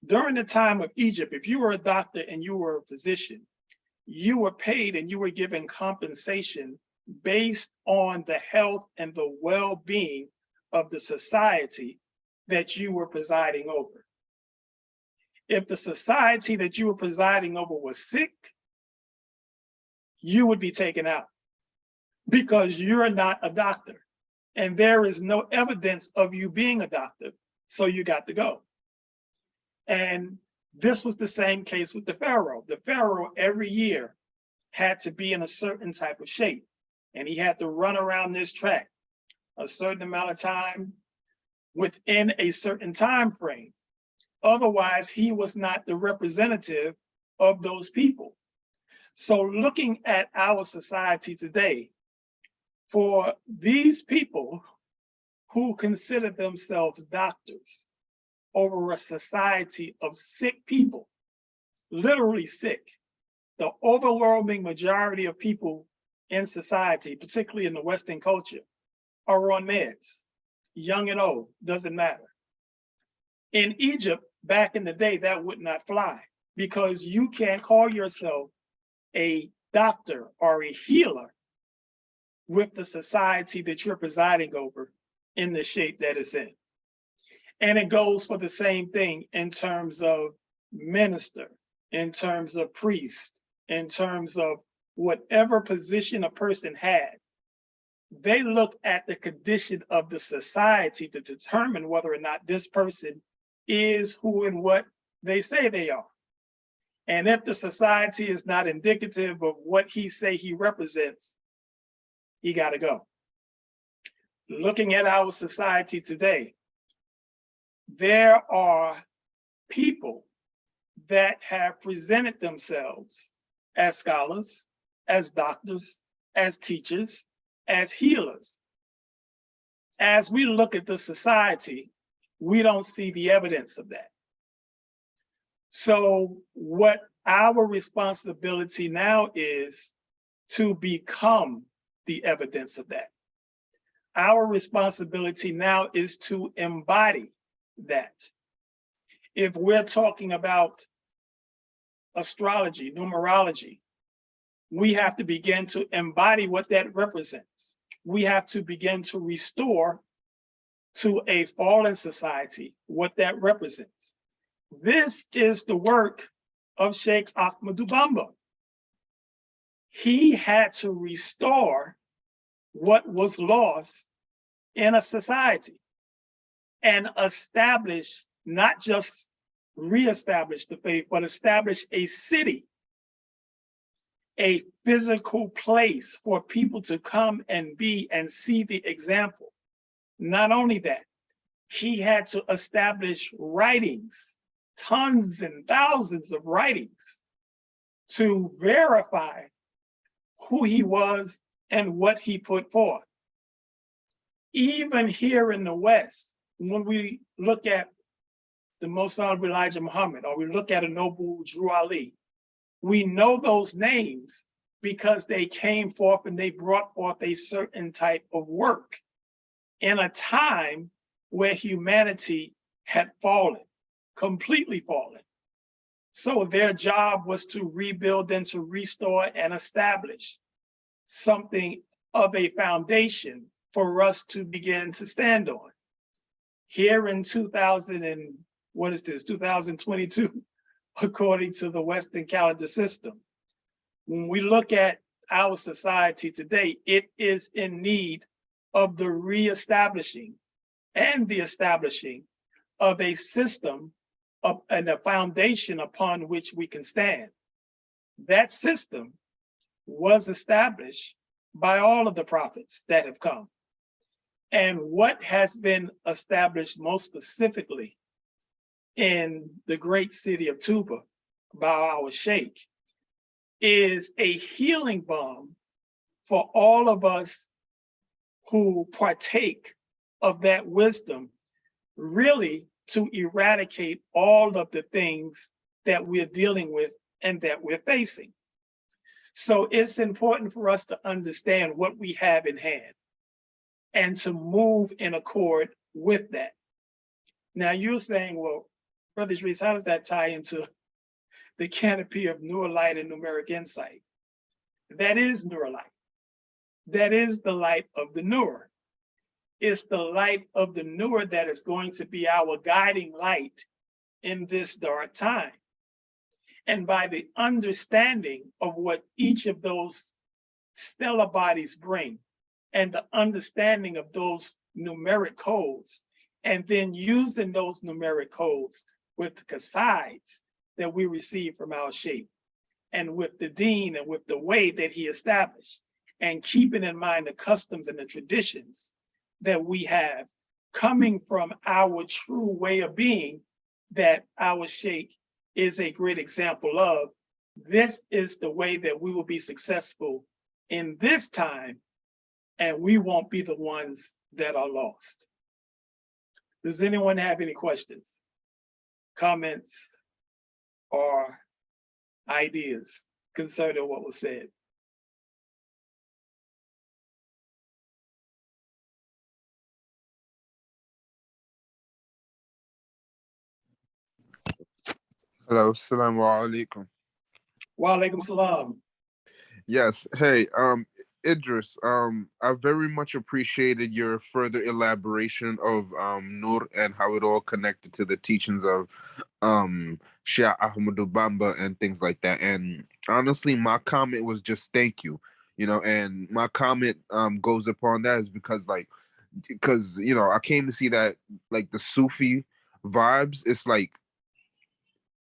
during the time of Egypt, if you were a doctor and you were a physician, you were paid and you were given compensation based on the health and the well-being of the society that you were presiding over. If the society that you were presiding over was sick, you would be taken out because you're not a doctor and there is no evidence of you being a doctor, so you got to go. And this was the same case with the pharaoh. The pharaoh every year had to be in a certain type of shape, and he had to run around this track a certain amount of time within a certain time frame. Otherwise, he was not the representative of those people. So looking at our society today, for these people who consider themselves doctors over a society of sick people, literally sick, the overwhelming majority of people in society, particularly in the Western culture, are on meds, young and old, doesn't matter. In Egypt, back in the day, that would not fly because you can't call yourself a doctor or a healer with the society that you're presiding over in the shape that it's in. And it goes for the same thing in terms of minister, in terms of priest, in terms of whatever position a person had. They look at the condition of the society to determine whether or not this person is who and what they say they are. And if the society is not indicative of what he say he represents, he got to go. Looking at our society today, there are people that have presented themselves as scholars, as doctors, as teachers, as healers. As we look at the society, we don't see the evidence of that. So what our responsibility now is to become the evidence of that. Our responsibility now is to embody that. If we're talking about astrology, numerology, we have to begin to embody what that represents. We have to begin to restore to a fallen society what that represents. This is the work of Sheikh Ahmadou Bamba. He had to restore what was lost in a society and establish, not just reestablish the faith, but establish a city, a physical place for people to come and be and see the example. Not only that, he had to establish writings, tons and thousands of writings to verify who he was and what he put forth. Even here in the West, when we look at the Most Honorable Elijah Muhammad, or we look at a Noble Drew Ali, we know those names because they came forth and they brought forth a certain type of work in a time where humanity had fallen, completely fallen. So their job was to rebuild and to restore and establish something of a foundation for us to begin to stand on. Here in 2022, according to the Western calendar system, when we look at our society today, it is in need of the reestablishing and the establishing of a system and a foundation upon which we can stand. That system was established by all of the prophets that have come. And what has been established most specifically in the great city of Tuba by our Cheikh is a healing balm for all of us who partake of that wisdom, really to eradicate all of the things that we're dealing with and that we're facing. So it's important for us to understand what we have in hand and to move in accord with that. Now you're saying, well, Brother Idris, how does that tie into the canopy of Nur light and numeric insight? That is Nur light. That is the light of the Nur. It's the light of the Nur that is going to be our guiding light in this dark time. And by the understanding of what each of those stellar bodies bring, and the understanding of those numeric codes, and then using those numeric codes with the qasides that we receive from our Cheikh, and with the deen and with the way that he established, and keeping in mind the customs and the traditions that we have coming from our true way of being that our Cheikh is a great example of. This is the way that we will be successful in this time, and we won't be the ones that are lost. Does anyone have any questions, comments, or ideas concerning what was said? Hello, assalamu alaikum. Wa alaikum salam. Yes, hey, Idris, I very much appreciated your further elaboration of Nur and how it all connected to the teachings of Shia Ahmadu Bamba and things like that. And honestly, my comment was just thank you, and my comment goes upon that is because I came to see that like the Sufi vibes, it's like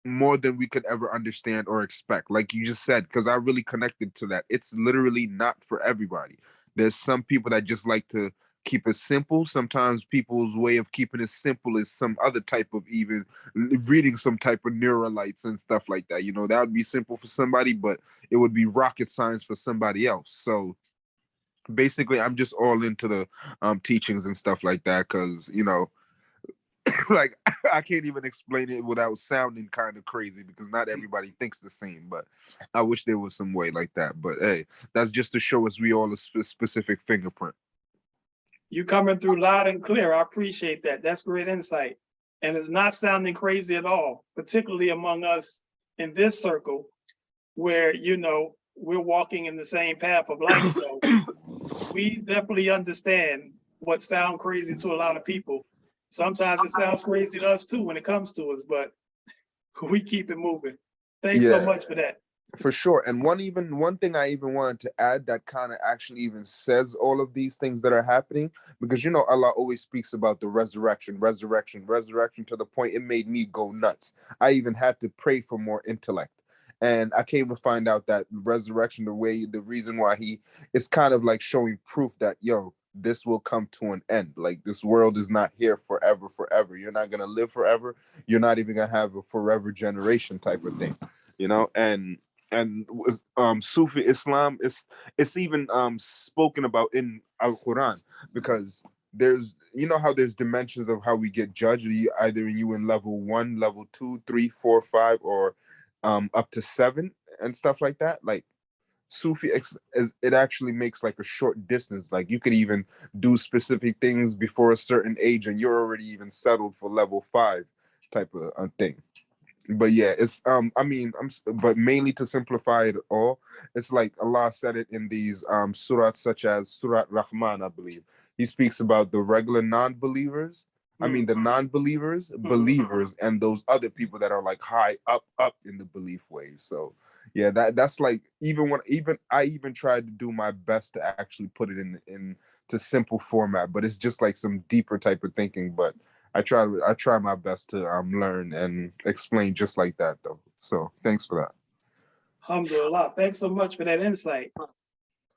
more than we could ever understand or expect, like you just said, because I really connected to that. It's literally not for everybody. There's some people that just like to keep it simple. Sometimes people's way of keeping it simple is some other type of even reading some type of neuralites and stuff like that. That would be simple for somebody, but it would be rocket science for somebody else. So basically I'm just all into the teachings and stuff like that, because like I can't even explain it without sounding kind of crazy, because not everybody thinks the same. But I wish there was some way like that. But hey, that's just to show us we all a specific fingerprint. You coming through loud and clear. I appreciate that. That's great insight. And it's not sounding crazy at all, particularly among us in this circle where, we're walking in the same path of light. So we definitely understand what sounds crazy to a lot of people. Sometimes it sounds crazy to us too when it comes to us, but we keep it moving. Thanks so much for that. For sure. And one thing I even wanted to add that kind of actually even says all of these things that are happening, because Allah always speaks about the resurrection to the point it made me go nuts. I even had to pray for more intellect. And I came to find out that resurrection, the reason why he is kind of like showing proof that, this will come to an end. Like, this world is not here forever. You're not going to live forever. You're not even going to have a forever generation type of thing, and Sufi Islam is it's even spoken about in Al Quran, because there's how there's dimensions of how we get judged. Either you in level 1, level 2, 3, 4, 5, or up to 7 and stuff like that. Like it actually makes like a short distance. Like you could even do specific things before a certain age, and you're already even settled for level 5 type of thing. But yeah, it's but mainly to simplify it all, it's like Allah said it in these surahs, such as Surat Rahman, I believe. He speaks about the regular non-believers, the non-believers, believers, and those other people that are like high up in the belief wave. So yeah, that's like, I even tried to do my best to actually put it in to simple format, but it's just like some deeper type of thinking. But I try my best to learn and explain just like that, though. So thanks for that. Alhamdulillah. Thanks so much for that insight.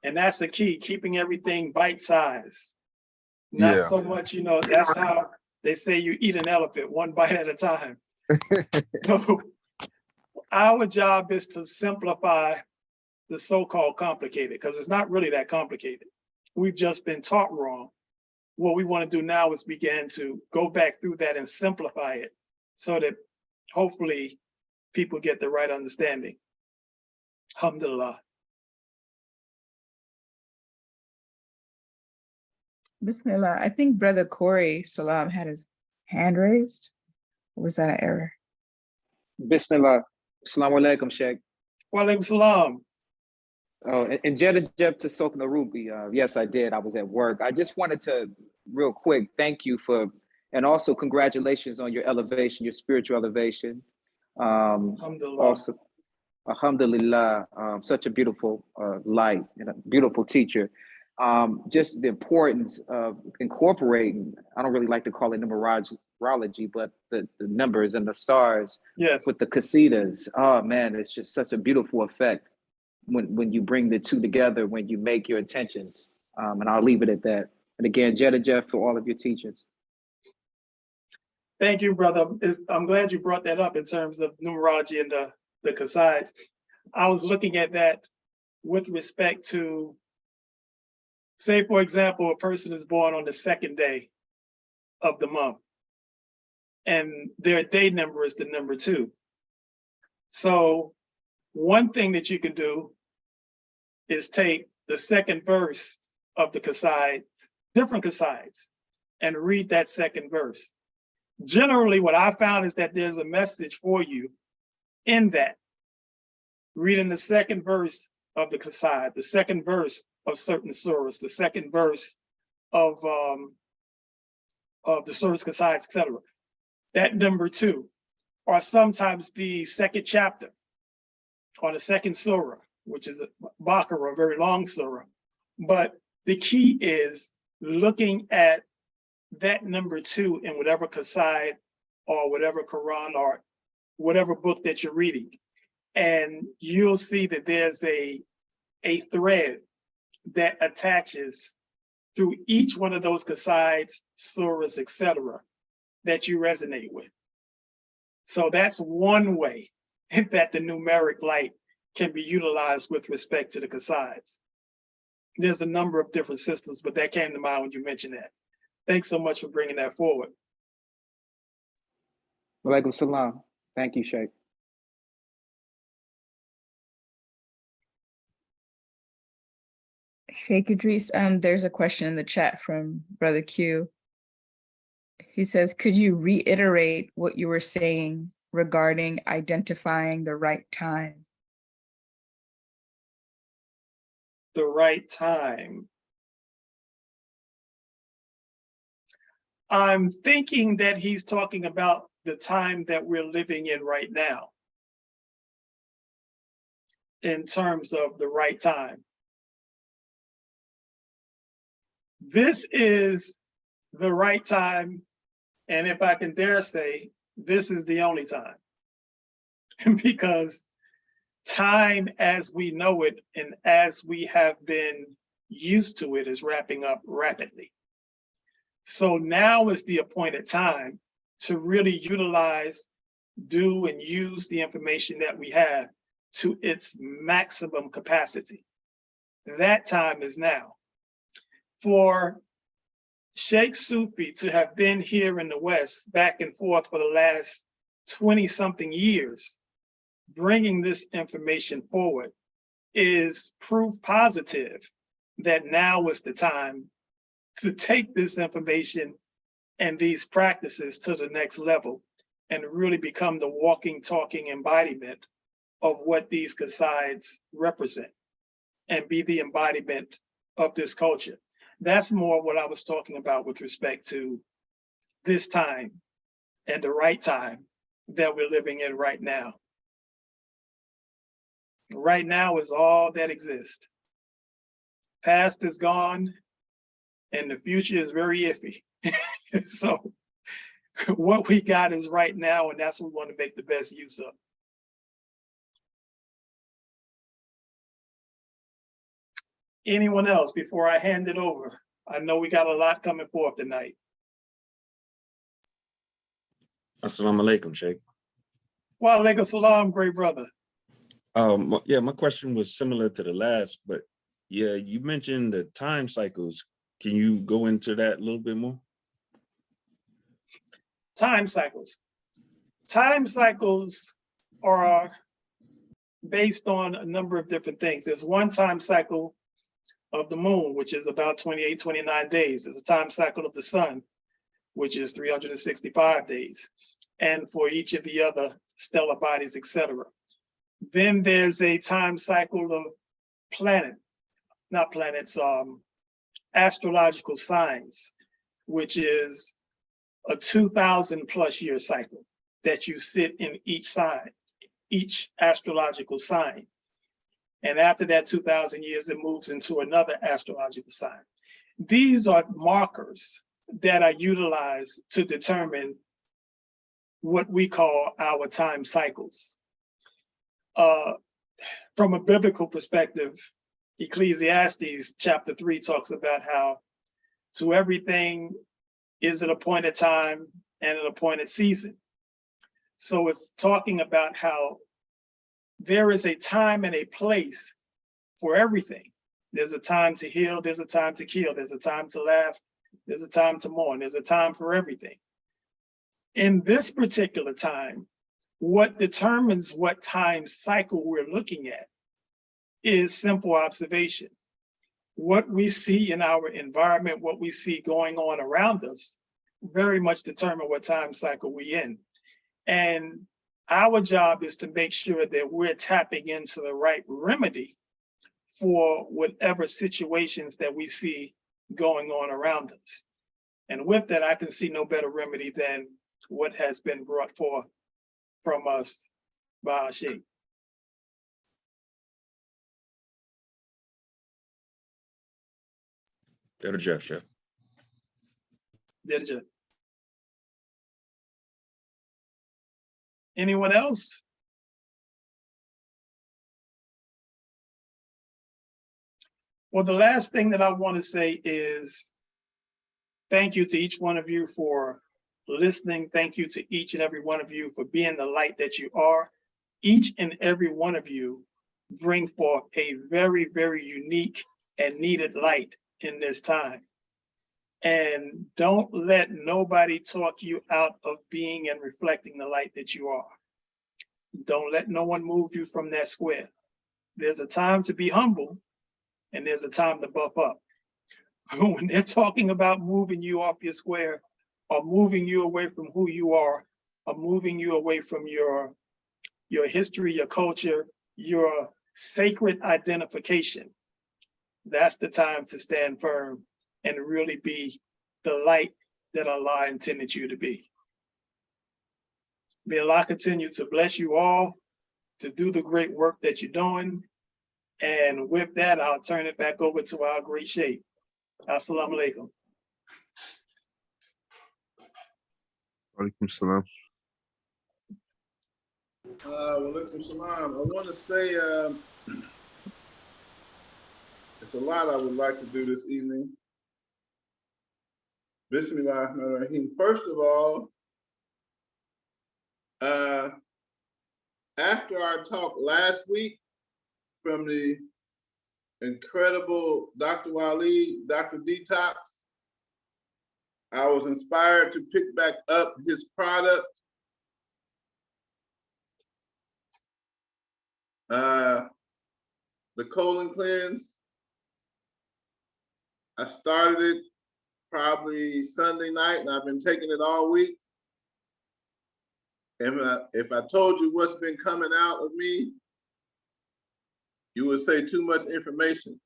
And that's the key, keeping everything bite-sized. Not so much, that's how they say you eat an elephant, one bite at a time. So our job is to simplify the so-called complicated, because it's not really that complicated. We've just been taught wrong. What we want to do now is begin to go back through that and simplify it so that hopefully people get the right understanding. Alhamdulillah. Bismillah. I think Brother Corey Salam had his hand raised. Or was that an error? Bismillah. Assalamu alaikum, Cheikh. Wa alaikum salam. Oh, and Jeddah to Soak Narubi. Yes, I did. I was at work. I just wanted to, real quick, thank you for, and also congratulations on your elevation, your spiritual elevation. Alhamdulillah. Also, alhamdulillah, such a beautiful light and a beautiful teacher. Just the importance of incorporating, I don't really like to call it numerology, but the numbers and the stars with the qasidas. Oh man, it's just such a beautiful effect when you bring the two together, when you make your intentions. And I'll leave it at that. And again, Jeff, for all of your teachings. Thank you, brother. I'm glad you brought that up in terms of numerology and the qasides. I was looking at that with respect to, say, for example, a person is born on the 2nd day of the month, and their day number is the number 2. So one thing that you can do is take the 2nd verse of the qasides, different qasides, and read that 2nd verse. Generally, what I found is that there's a message for you in that, reading the second verse of the Kasai, the second verse of certain surahs, the second verse of the surahs, Kasai, etc. That number 2, or sometimes the second chapter, or the second surah, which is a Baqarah, a very long surah. But the key is looking at that number 2 in whatever Kasai or whatever Quran or whatever book that you're reading. And you'll see that there's a thread that attaches through each one of those Kasaids, surahs, etc., that you resonate with. So that's one way that the numeric light can be utilized with respect to the Kasaids. There's a number of different systems, but that came to mind when you mentioned that. Thanks so much for bringing that forward. Walaikum salam. Thank you, Cheikh. Sheikh Idris, there's a question in the chat from Brother Q. He says, could you reiterate what you were saying regarding identifying the right time? The right time. I'm thinking that he's talking about the time that we're living in right now, in terms of the right time. This is the right time, and if I can dare say, this is the only time. Because time as we know it and as we have been used to it is wrapping up rapidly. So now is the appointed time to really utilize, do, and use the information that we have to its maximum capacity. That time is now. For Sheikh Sufi to have been here in the West back and forth for the last 20-something years, bringing this information forward is proof positive that now is the time to take this information and these practices to the next level and really become the walking, talking embodiment of what these Kasaids represent and be the embodiment of this culture. That's more what I was talking about with respect to this time and the right time that we're living in right now. Right now is all that exists. Past is gone and the future is very iffy. So what we got is right now, and that's what we want to make the best use of. Anyone else before I hand it over? I know we got a lot coming forth tonight. Assalamu alaikum, Cheikh. Wa alaikum salam, great brother. Yeah, my question was similar to the last, but yeah, you mentioned the time cycles. Can you go into that a little bit more? Time cycles. Time cycles are based on a number of different things. There's one time cycle of the moon, which is about 28, 29 days. There's a time cycle of the sun, which is 365 days. And for each of the other stellar bodies, etc. Then there's a time cycle of astrological signs, which is a 2,000 plus year cycle that you sit in each sign, each astrological sign. And after that 2,000 years, it moves into another astrological sign. These are markers that are utilized to determine what we call our time cycles. From a biblical perspective, Ecclesiastes chapter 3 talks about how to everything is an appointed time and an appointed season. So it's talking about how there is a time and a place for everything. There's a time to heal, there's a time to kill, there's a time to laugh, there's a time to mourn, there's a time for everything. In this particular time, what determines what time cycle we're looking at is simple observation. What we see in our environment, what we see going on around us, very much determine what time cycle we're in. And Our job is to make sure that we're tapping into the right remedy for whatever situations that we see going on around us. And with that, I can see no better remedy than what has been brought forth from us by our Cheikh. Better Jeff, Chef. Did you? Anyone else? Well, the last thing that I want to say is thank you to each one of you for listening. Thank you to each and every one of you for being the light that you are. Each and every one of you bring forth a very, very unique and needed light in this time. And don't let nobody talk you out of being and reflecting the light that you are. Don't let no one move you from that square. There's a time to be humble and there's a time to buff up. When they're talking about moving you off your square or moving you away from who you are or moving you away from your history, your culture, your sacred identification, that's the time to stand firm and really be the light that Allah intended you to be. May Allah continue to bless you all to do the great work that you're doing. And with that, I'll turn it back over to our great Cheikh. Assalamu alaikum. Walaikum salam. Walaikum salam. I want to say it's a lot I would like to do this evening. Bismillahirrahmanirrahim. First of all, after our talk last week from the incredible Dr. Wali, Dr. Detox, I was inspired to pick back up his product. The colon cleanse. I started it probably Sunday night and I've been taking it all week. And if I told you what's been coming out of me, you would say too much information.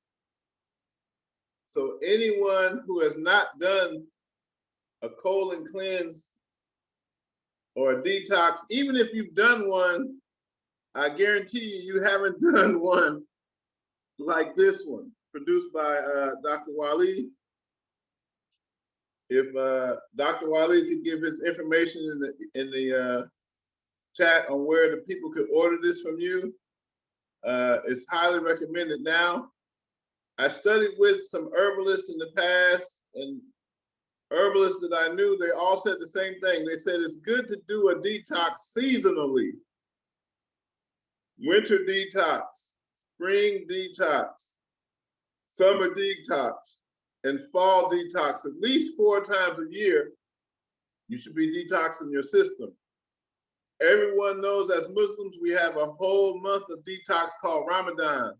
So anyone who has not done a colon cleanse or a detox, even if you've done one, I guarantee you haven't done one like this one, produced by Dr. Wali. If Dr. Wali could give his information in the chat on where the people could order this from you, it's highly recommended now. I studied with some herbalists in the past, and herbalists that I knew, they all said the same thing. They said it's good to do a detox seasonally. Winter detox, spring detox, summer detox, and fall detox. At least 4 times a year, you should be detoxing your system. Everyone knows as Muslims, we have a whole month of detox called Ramadan.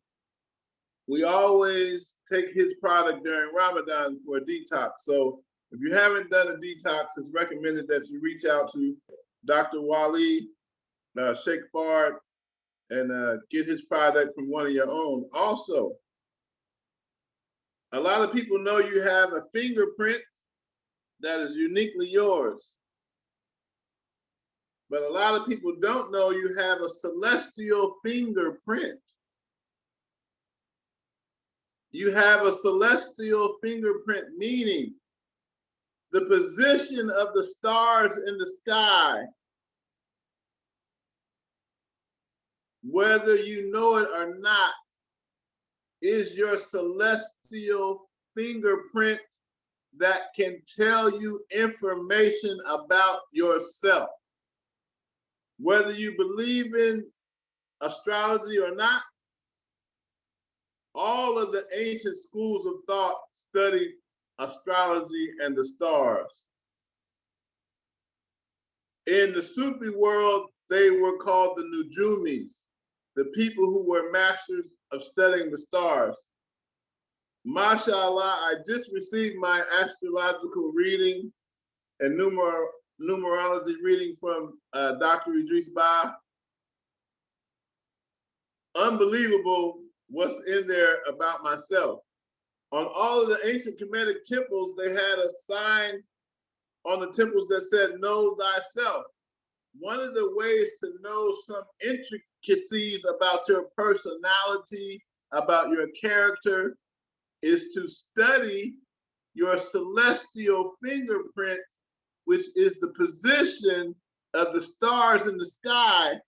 We always take his product during Ramadan for a detox. So if you haven't done a detox, it's recommended that you reach out to Dr. Wali, Sheikh Fard, and get his product from one of your own. Also, a lot of people know you have a fingerprint that is uniquely yours. But a lot of people don't know you have a celestial fingerprint. You have a celestial fingerprint, meaning the position of the stars in the sky, whether you know it or not, is your celestial fingerprint that can tell you information about yourself. Whether you believe in astrology or not, all of the ancient schools of thought studied astrology and the stars. In the Sufi world, they were called the Nujumis, the people who were masters of studying the stars. MashaAllah, I just received my astrological reading and numerology reading from Dr. Idris Ba. Unbelievable what's in there about myself. On all of the ancient Kemetic temples, they had a sign on the temples that said, know thyself. One of the ways to know some intricacies about your personality, about your character, is to study your celestial fingerprint, which is the position of the stars in the sky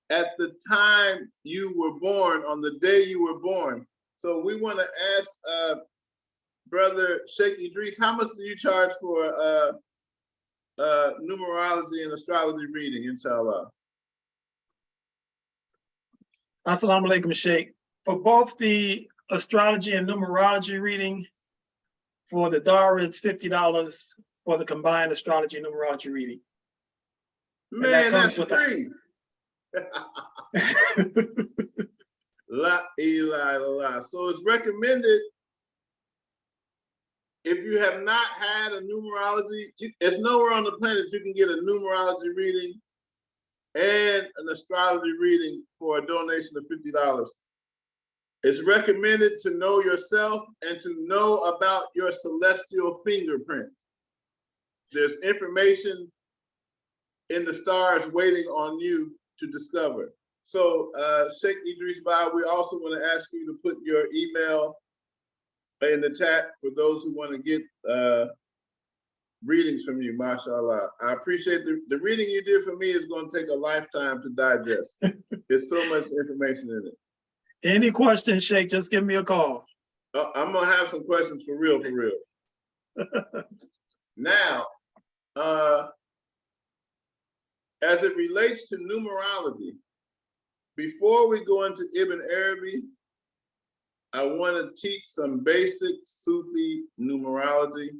at the time you were born, on the day you were born. So we want to ask Brother Cheikh Idris, how much do you charge for numerology and astrology reading, inshallah? Assalamu alaikum, Sheikh. For both the astrology and numerology reading, for the Dara, it's $50 for the combined astrology and numerology reading. Man, that's free. La ilaha illallah. So it's recommended, if you have not had a numerology, it's nowhere on the planet you can get a numerology reading and an astrology reading for a donation of $50. It's recommended to know yourself and to know about your celestial fingerprint. There's information in the stars waiting on you to discover. So Cheikh Idris Ba, we also want to ask you to put your email in the chat for those who want to get readings from you, mashallah. I appreciate the reading you did for me is going to take a lifetime to digest. There's so much information in it. Any questions, Sheikh, just give me a call. I'm going to have some questions for real, for real. Now, as it relates to numerology, before we go into Ibn Arabi, I want to teach some basic Sufi numerology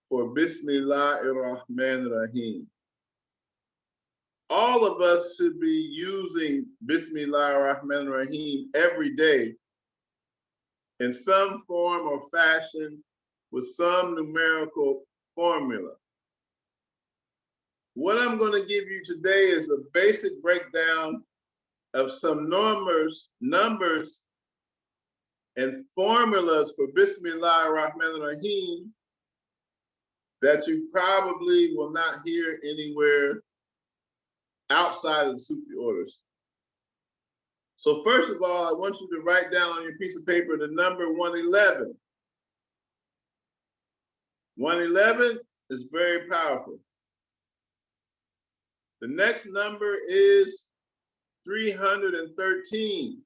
for Bismillahir-Rahmanir-Rahim. All of us should be using Bismillahir-Rahmanir-Rahim every day in some form or fashion with some numerical formula. What I'm going to give you today is a basic breakdown of some numbers and formulas for Bismillahir-Rahmanir-Rahim that you probably will not hear anywhere outside of the Sufi orders. So first of all, I want you to write down on your piece of paper the number 111. 111 is very powerful. The next number is 313.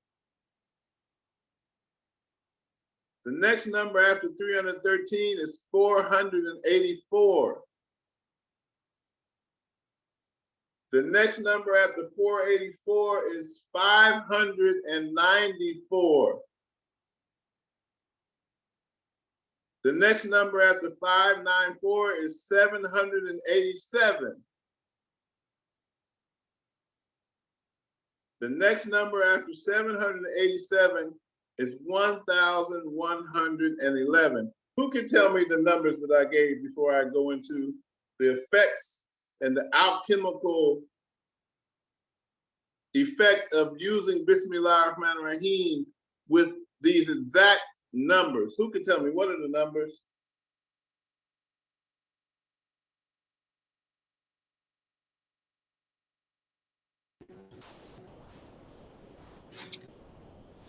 The next number after 313 is 484. The next number after 484 is 594. The next number after 594 is 787. The next number after 787 is 1,111. Who can tell me the numbers that I gave before I go into the effects and the alchemical effect of using Bismillahir-Rahmanir-Rahim with these exact numbers? Who can tell me what are the numbers?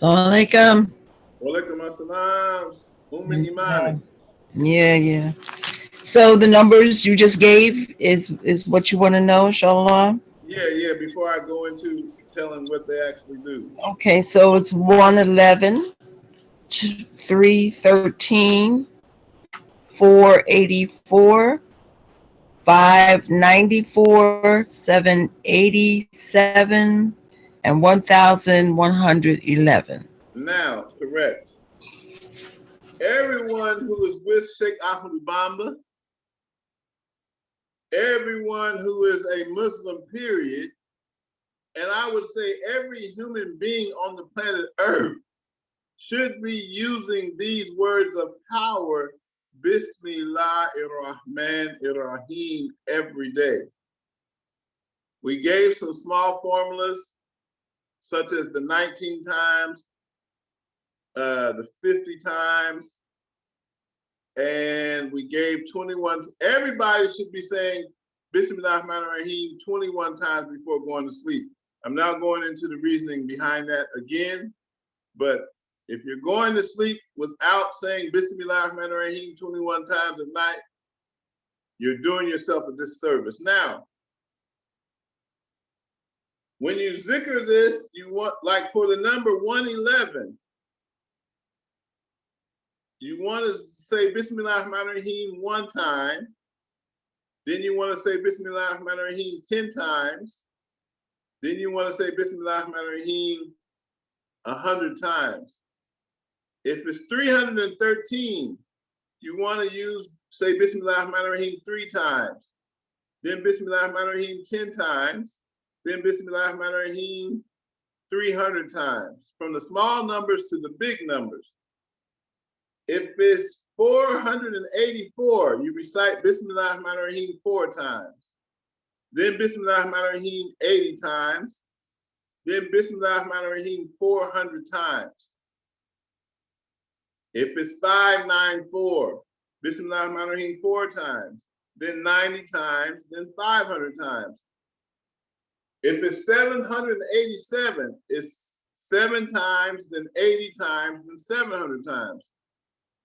Alaikum. Walaikum assalam. Imani. Yeah. So the numbers you just gave is what you want to know, inshallah? Yeah, before I go into telling what they actually do. Okay, so it's 111, 313, 484, 594, 787, and 1,111. Now, correct. Everyone who is with Sheikh Ahmed Bamba, everyone who is a Muslim, period, and I would say every human being on the planet Earth should be using these words of power Bismillahir-Rahmanir-Rahim every day. We gave some small formulas, such as the 19 times, the 50 times, and we gave 21. Everybody should be saying Bismillahir-Rahmanir-Rahim 21 times before going to sleep. I'm now going into the reasoning behind that again, but if you're going to sleep without saying Bismillahir-Rahmanir-Rahim 21 times a night, you're doing yourself a disservice. Now, when you zikr this, you want, like for the number 111, you want to say Bismillahir-Rahmanir-Rahim 1 time, then you want to say Bismillahir-Rahmanir-Rahim 10 times, then you want to say Bismillahir-Rahmanir-Rahim 100 times. If it's 313, you want to say Bismillahir-Rahmanir-Rahim 3 times, then Bismillahir-Rahmanir-Rahim 10 times, then Bismillahir-Rahmanir-Rahim 300 times, from the small numbers to the big numbers. If it's 484, you recite Bismillahir-Rahmanir-Rahim 4 times, then Bismillahir-Rahmanir-Rahim 80 times, then Bismillahir-Rahmanir-Rahim 400 times. If it's 594, Bismillahir-Rahmanir-Rahim 4 times, then 90 times, then 500 times. If it's 787, it's 7 times, then 80 times, then 700 times.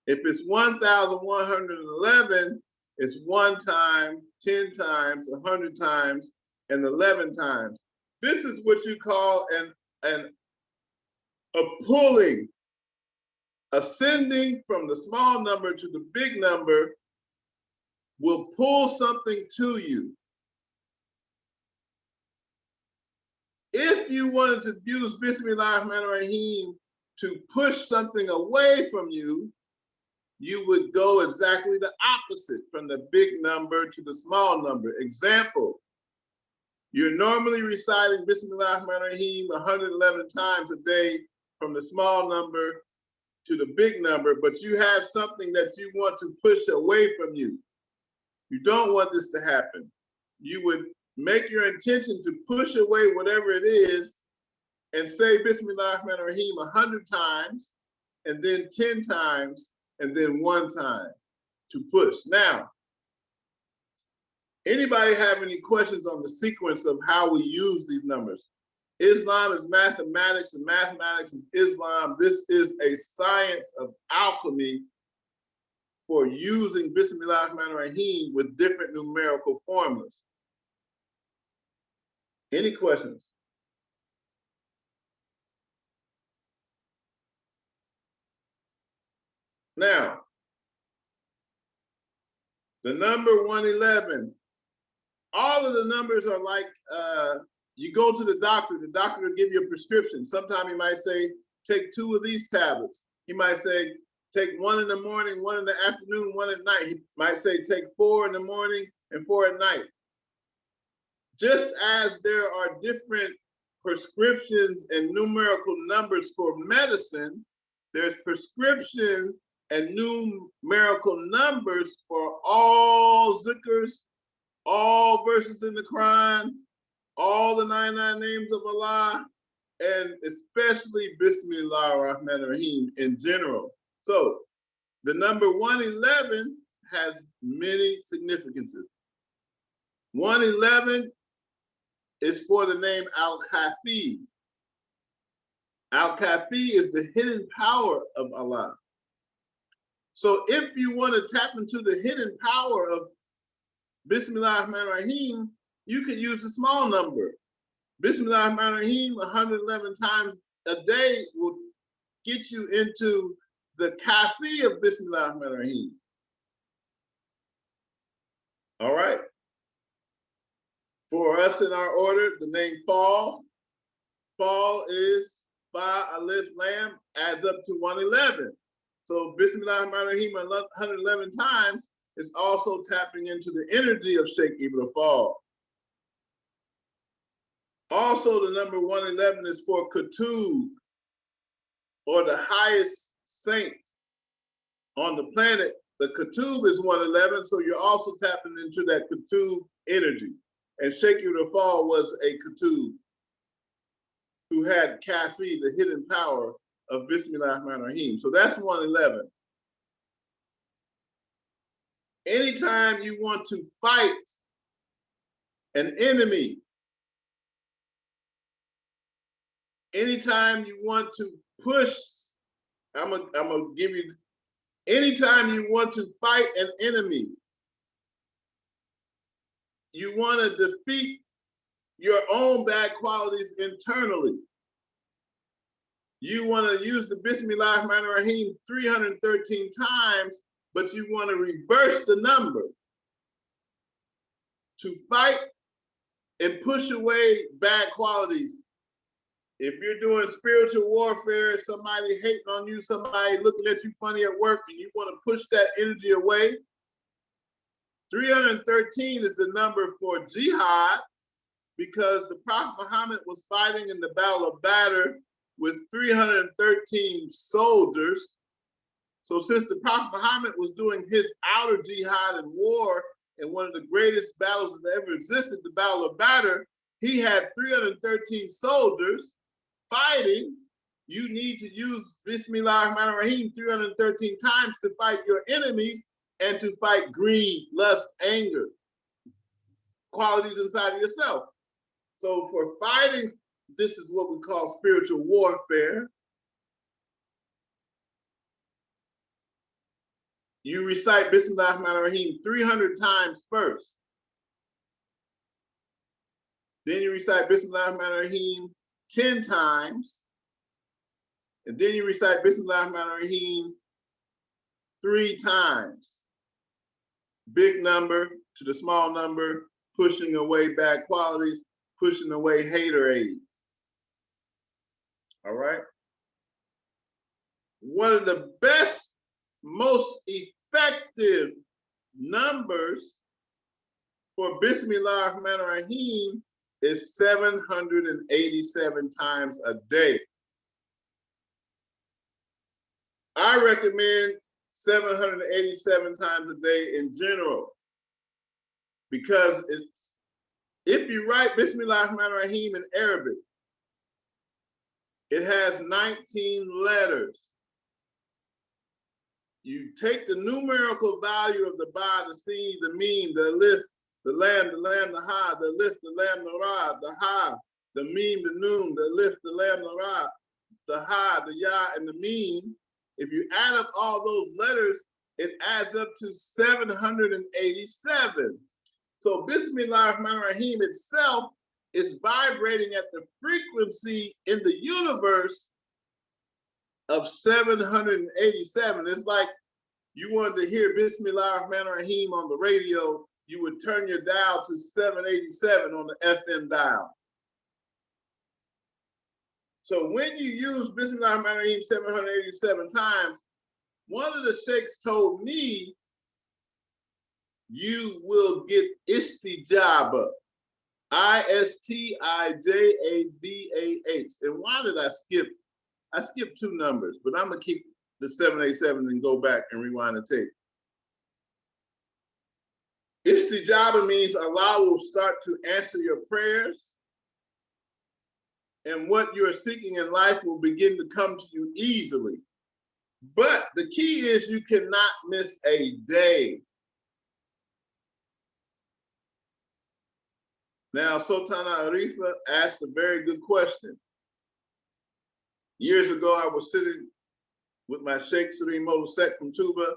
If it's 1,111, it's 1 time, 10 times, 100 times, and 11 times. This is what you call a pulling, ascending from the small number to the big number will pull something to you. If you wanted to use Bismillahir-Rahmanir-Rahim to push something away from you, you would go exactly the opposite, from the big number to the small number. Example, you're normally reciting Bismillahir-Rahmanir-Rahim 111 times a day from the small number to the big number, but you have something that you want to push away from you. You don't want this to happen. You would make your intention to push away whatever it is and say Bismillahir-Rahmanir-Rahim 100 times, and then 10 times, and then 1 time to push. Now, anybody have any questions on the sequence of how we use these numbers? Islam is mathematics, and mathematics is Islam. This is a science of alchemy for using Bismillahir-Rahmanir-Rahim with different numerical formulas. Any questions? Now, the number 111, all of the numbers are like, you go to the doctor will give you a prescription. Sometimes he might say, take 2 of these tablets. He might say, take 1 in the morning, 1 in the afternoon, 1 at night. He might say, take 4 in the morning and 4 at night. Just as there are different prescriptions and numerical numbers for medicine, there's prescription and numerical numbers for all zikrs, all verses in the Quran, all the 99 names of Allah, and especially Bismillahir-Rahmanir-Rahim in general. So the number 111 has many significances. 111 is for the name Al-Kafi. Al-Kafi is the hidden power of Allah. So if you want to tap into the hidden power of Bismillahir-Rahmanir-Rahim, you could use a small number. Bismillahir-Rahmanir-Rahim 111 times a day will get you into the Kafi of Bismillahir-Rahmanir-Rahim. All right. For us in our order, the name Fall is Fa Alif Lam, adds up to 111. So Bismillahir-Rahmanir-Rahim 111 times is also tapping into the energy of Cheikh Ibn Fall. Also, the number 111 is for Kutub, or the highest saint on the planet. The Ketub is 111, so you're also tapping into that Ketub energy. And Cheikh Fall was a Ketub who had Kafi, the hidden power of Bismillah Rahman Rahim. So that's 111. Anytime you want to fight an enemy, anytime you want to push, I'm gonna give you, anytime you want to fight an enemy, you want to defeat your own bad qualities internally. You want to use the Bismillah Rahman Rahim 313 times, but you want to reverse the number to fight and push away bad qualities. If you're doing spiritual warfare, somebody hating on you, somebody looking at you funny at work, and you want to push that energy away, 313 is the number for jihad, because the Prophet Muhammad was fighting in the Battle of Badr with 313 soldiers. So since the Prophet Muhammad was doing his outer jihad and war in one of the greatest battles that ever existed, the Battle of Badr, he had 313 soldiers fighting. You need to use Bismillah Rahman Rahim 313 times to fight your enemies and to fight greed, lust, anger, qualities inside of yourself. So for fighting, this is what we call spiritual warfare. You recite Bismillah Rahman Rahim 300 times first. Then you recite Bismillah Rahman Rahim 10 times. And then you recite Bismillah Rahman Rahim 3 times. Big number to the small number, pushing away bad qualities, pushing away haterade. All right? One of the best, most effective numbers for Bismillah Rahman Rahim is 787 times a day. I recommend 787 times a day in general, because it's, if you write Bismillah Rahman Rahim in Arabic, it has 19 letters. You take the numerical value of the ba, the sin, the meme, the alif, the lam, the ha, the alif, the lam, the ra, the ha, the meme, the noon, the alif, the lam, the ra, the ha, the ya, and the meme. If you add up all those letters, it adds up to 787. So Bismillah Rahman Rahim itself is vibrating at the frequency in the universe of 787. It's like you wanted to hear Bismillah Rahman Rahim on the radio, you would turn your dial to 787 on the FM dial. So when you use Bismillah Rahman Rahim 787 times, one of the sheikhs told me, you will get istijaba, I-S-T-I-J-A-B-A-H. And why did I skip? I skipped 2 numbers, but I'm gonna keep the 787 and go back and rewind the tape. Istijaba means Allah will start to answer your prayers, and what you're seeking in life will begin to come to you easily. But the key is you cannot miss a day. Now, Sultana Arifa asked a very good question. Years ago, I was sitting with my Sheikh Sufi Sek from Tuba.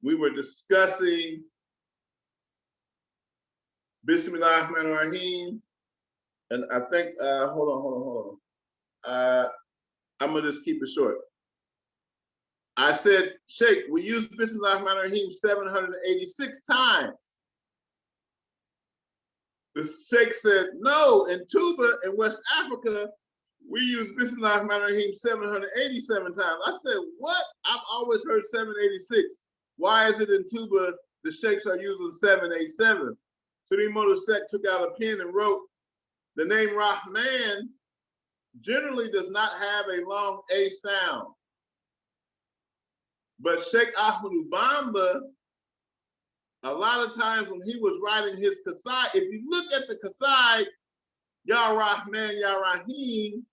We were discussing Bismillah Rahman Rahim. And I think, hold on. I'm gonna just keep it short. I said, Sheikh, we use Bismillah Rahman Rahim 786 times. The Sheikh said, no, in Tuba, in West Africa, we use Bismillah Rahman Rahim 787 times. I said, what? I've always heard 786. Why is it in Tuba the Sheikhs are using 787? Sufi Sek took out a pen and wrote, the name Rahman generally does not have a long A sound. But Sheikh Ahmadu Bamba, a lot of times when he was writing his Qasaid, if you look at the Qasaid, Ya Rahman, Ya Rahim,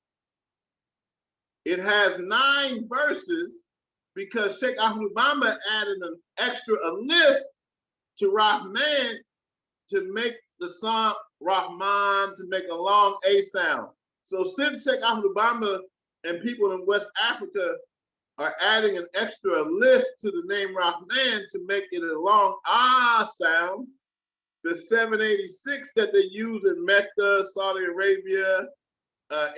it has 9 verses because Sheikh Ahmadu Bamba added an extra alif to Rahman to make the song Rahman to make a long A sound. So since Sheikh Ahmadu Bamba and people in West Africa are adding an extra alif to the name Rahman to make it a long ah sound, the 786 that they use in Mecca, Saudi Arabia,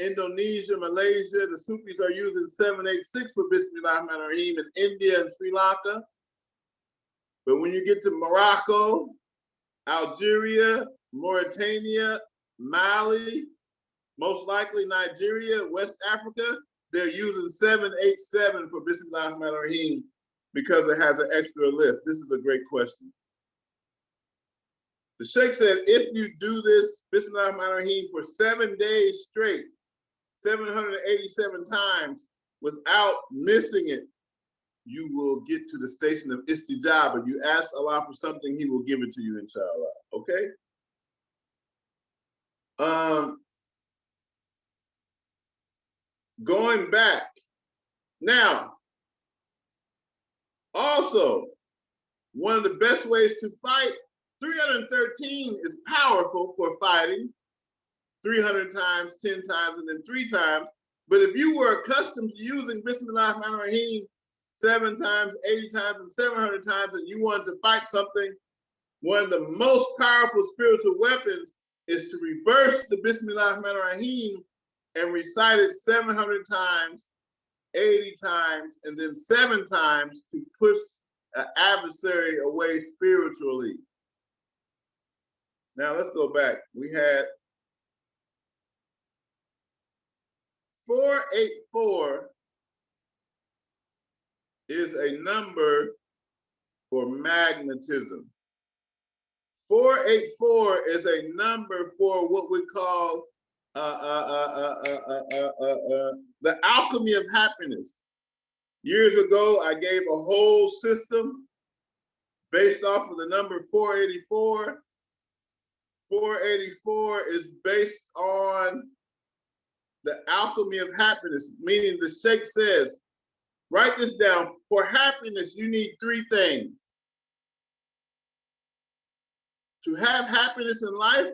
Indonesia, Malaysia, the Sufis are using 786 for Bismillah Rahman Rahim in India and Sri Lanka. But when you get to Morocco, Algeria, Mauritania, Mali, most likely Nigeria, West Africa, they're using 787 for Bismillah Rahman Rahim because it has an extra lift. This is a great question. The Sheikh said, if you do this Bismillah Rahman Rahim for 7 days straight, 787 times without missing it, you will get to the station of istijaba. You ask Allah for something, He will give it to you, inshallah. Okay? Going back. Now, also, one of the best ways to fight, 313 is powerful for fighting, 300 times, 10 times, and then 3 times. But if you were accustomed to using Bismillah Rahman Rahim 7 times, 80 times, and 700 times, and you wanted to fight something, one of the most powerful spiritual weapons is to reverse the Bismillah Rahman Rahim and recite it 700 times, 80 times, and then 7 times to push an adversary away spiritually. Now let's go back. We had 484 is a number for magnetism. 484 is a number for what we call the alchemy of happiness. Years ago, I gave a whole system based off of the number 484. 484 is based on the alchemy of happiness, meaning the Sheikh says, write this down, for happiness, you need 3 things. To have happiness in life,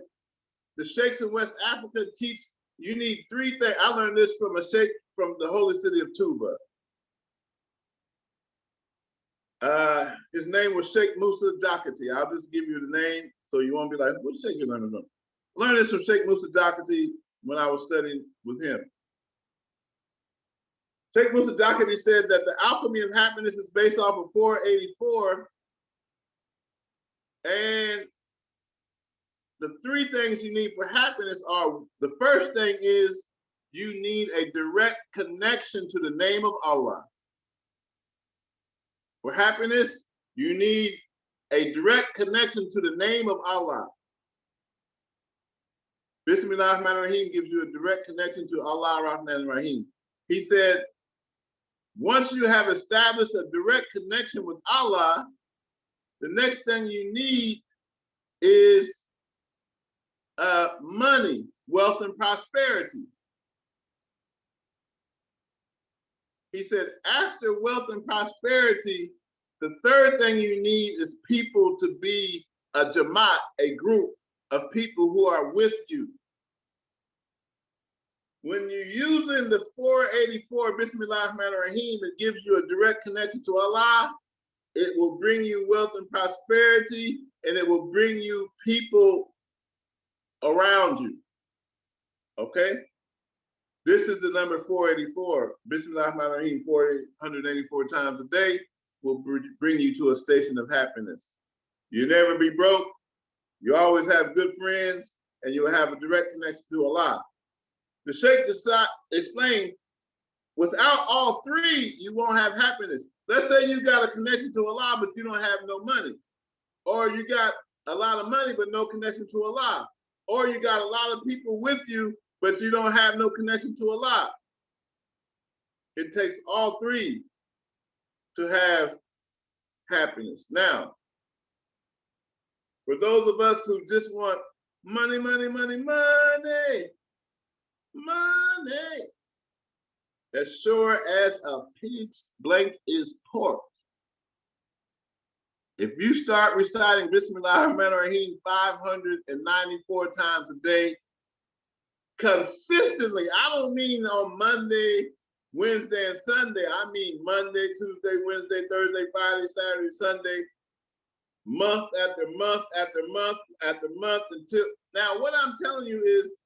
the Sheikhs in West Africa teach you need 3 things. I learned this from a Sheikh from the holy city of Tuba. His name was Sheikh Musa Jakati. I'll just give you the name so you won't be like, what Sheikh you learning from? I learned this from Sheikh Musa Jakati when I was studying with him. Sheikh Musa Jakati said that the alchemy of happiness is based off of 484. And the 3 things you need for happiness are, the first thing is you need a direct connection to the name of Allah. For happiness, you need a direct connection to the name of Allah. Bismillah Rahman Rahim gives you a direct connection to Allah Rahman Rahim. He said, once you have established a direct connection with Allah, the next thing you need is money, wealth, and prosperity. He said, after wealth and prosperity, the third thing you need is people to be a jamaat, a group of people who are with you. When you're using the 484 Bismillah Rahman Rahim, it gives you a direct connection to Allah. It will bring you wealth and prosperity, and it will bring you people around you. Okay? This is the number 484. Bismillah Rahman Rahim 484 times a day will bring you to a station of happiness. You'll never be broke. You always have good friends, and you will have a direct connection to Allah. The Sheikh explained, without all 3, you won't have happiness. Let's say you got a connection to Allah, but you don't have no money. Or you got a lot of money, but no connection to Allah. Or you got a lot of people with you, but you don't have no connection to Allah. It takes all 3 to have happiness. Now, for those of us who just want money, money, money, money, money, as sure as a pig's blank is pork. If you start reciting Bismillahirrahmanirrahim 594 times a day, consistently, I don't mean on Monday, Wednesday, and Sunday. I mean Monday, Tuesday, Wednesday, Thursday, Friday, Saturday, Sunday, month after month after month after month until, now what I'm telling you is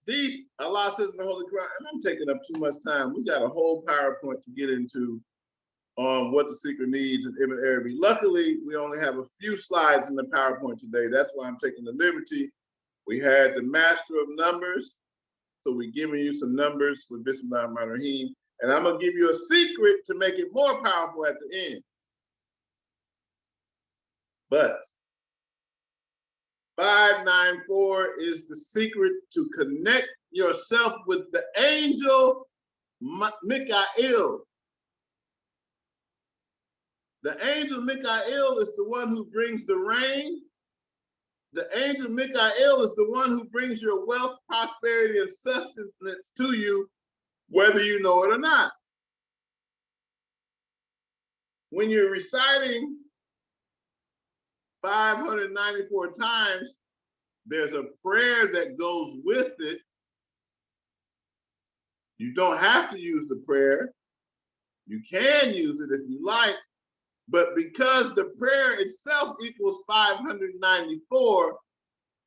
these, Allah says in the Holy Quran, and I'm taking up too much time. We got a whole PowerPoint to get into on what the seeker needs in Ibn Arabi. Luckily, we only have a few slides in the PowerPoint today. That's why I'm taking the liberty. We had the master of numbers. So we're giving you some numbers with Bismillahirrahmanirrahim. And I'm gonna give you a secret to make it more powerful at the end. But 594 is the secret to connect yourself with the angel Mikael. The angel Mikael is the one who brings the rain. The angel Mikael is the one who brings your wealth, prosperity, and sustenance to you, whether you know it or not. When you're reciting 594 times, there's a prayer that goes with it. You don't have to use the prayer. You can use it if you like, but because the prayer itself equals 594,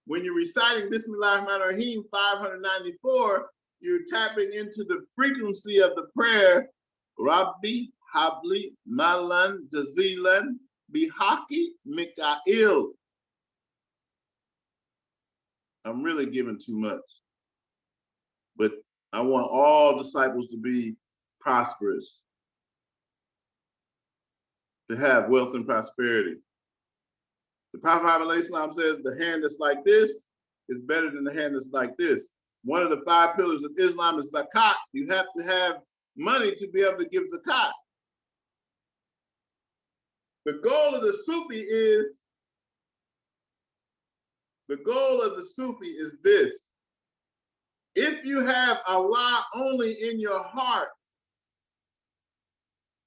when you're reciting Bismillahirrahmanirrahim 594, you're tapping into the frequency of the prayer, Rabbi Habli Malan Jazilan Bihaki Mikael. I'm really giving too much, but I want all disciples to be prosperous, to have wealth and prosperity. The Prophet ﷺ says the hand that's like this is better than the hand that's like this. One of the 5 pillars of Islam is zakat. You have to have money to be able to give zakat. The goal of the Sufi is this. If you have Allah only in your heart,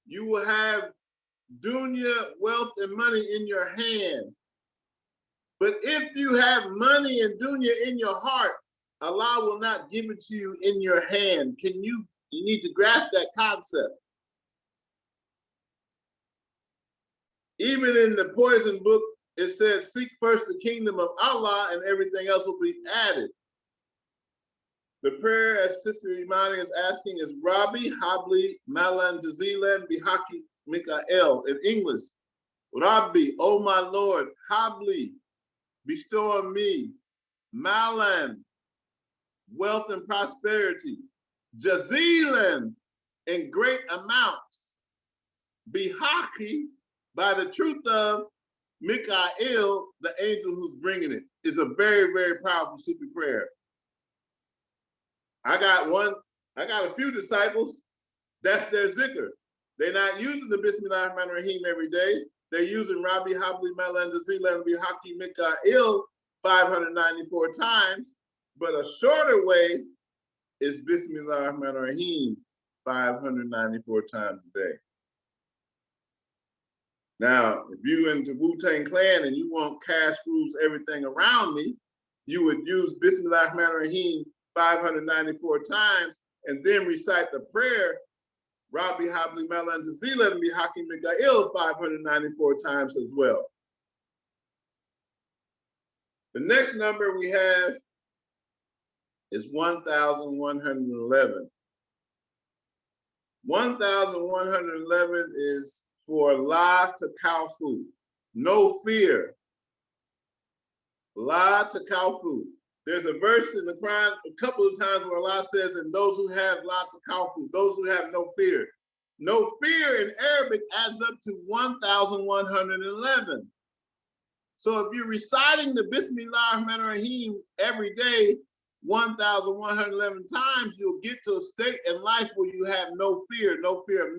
you will have dunya, wealth, and money in your hand. But if you have money and dunya in your heart, Allah will not give it to you in your hand. You need to grasp that concept. Even in the poison book, it says, seek first the kingdom of Allah and everything else will be added. The prayer, as Sister Imani is asking, is Rabbi Habli Malan Jazilan Bihaki Mikael in English. Rabbi, oh my Lord, Habli, bestow on me, Malan, wealth and prosperity, Jazilan, in great amounts, Bihaki, by the truth of Mikael, the angel who's bringing it. Is a very, very powerful Sufi prayer. I got a few disciples, that's their zikr. They're not using the Bismillahirrahmanirrahim every day. They're using Rabbi Habli Malan Jazilan Bihaki Mikael 594 times, but a shorter way is Bismillahirrahmanirrahim 594 times a day. Now, if you're into Wu-Tang Clan and you want cash rules everything around me, you would use Bismillahirrahmanirrahim 594 times and then recite the prayer, Rabbi Habli Malan Jazilan Bihaki Mikael 594 times as well. The next number we have is 1,111. 1,111 is for La Takawfu, no fear. La Takawfu. There's a verse in the Quran a couple of times where Allah says, and those who have La Takawfu, those who have no fear. No fear in Arabic adds up to 1,111. So if you're reciting the Bismillahirrahmanirrahim every day, 1,111 times, you'll get to a state in life where you have no fear of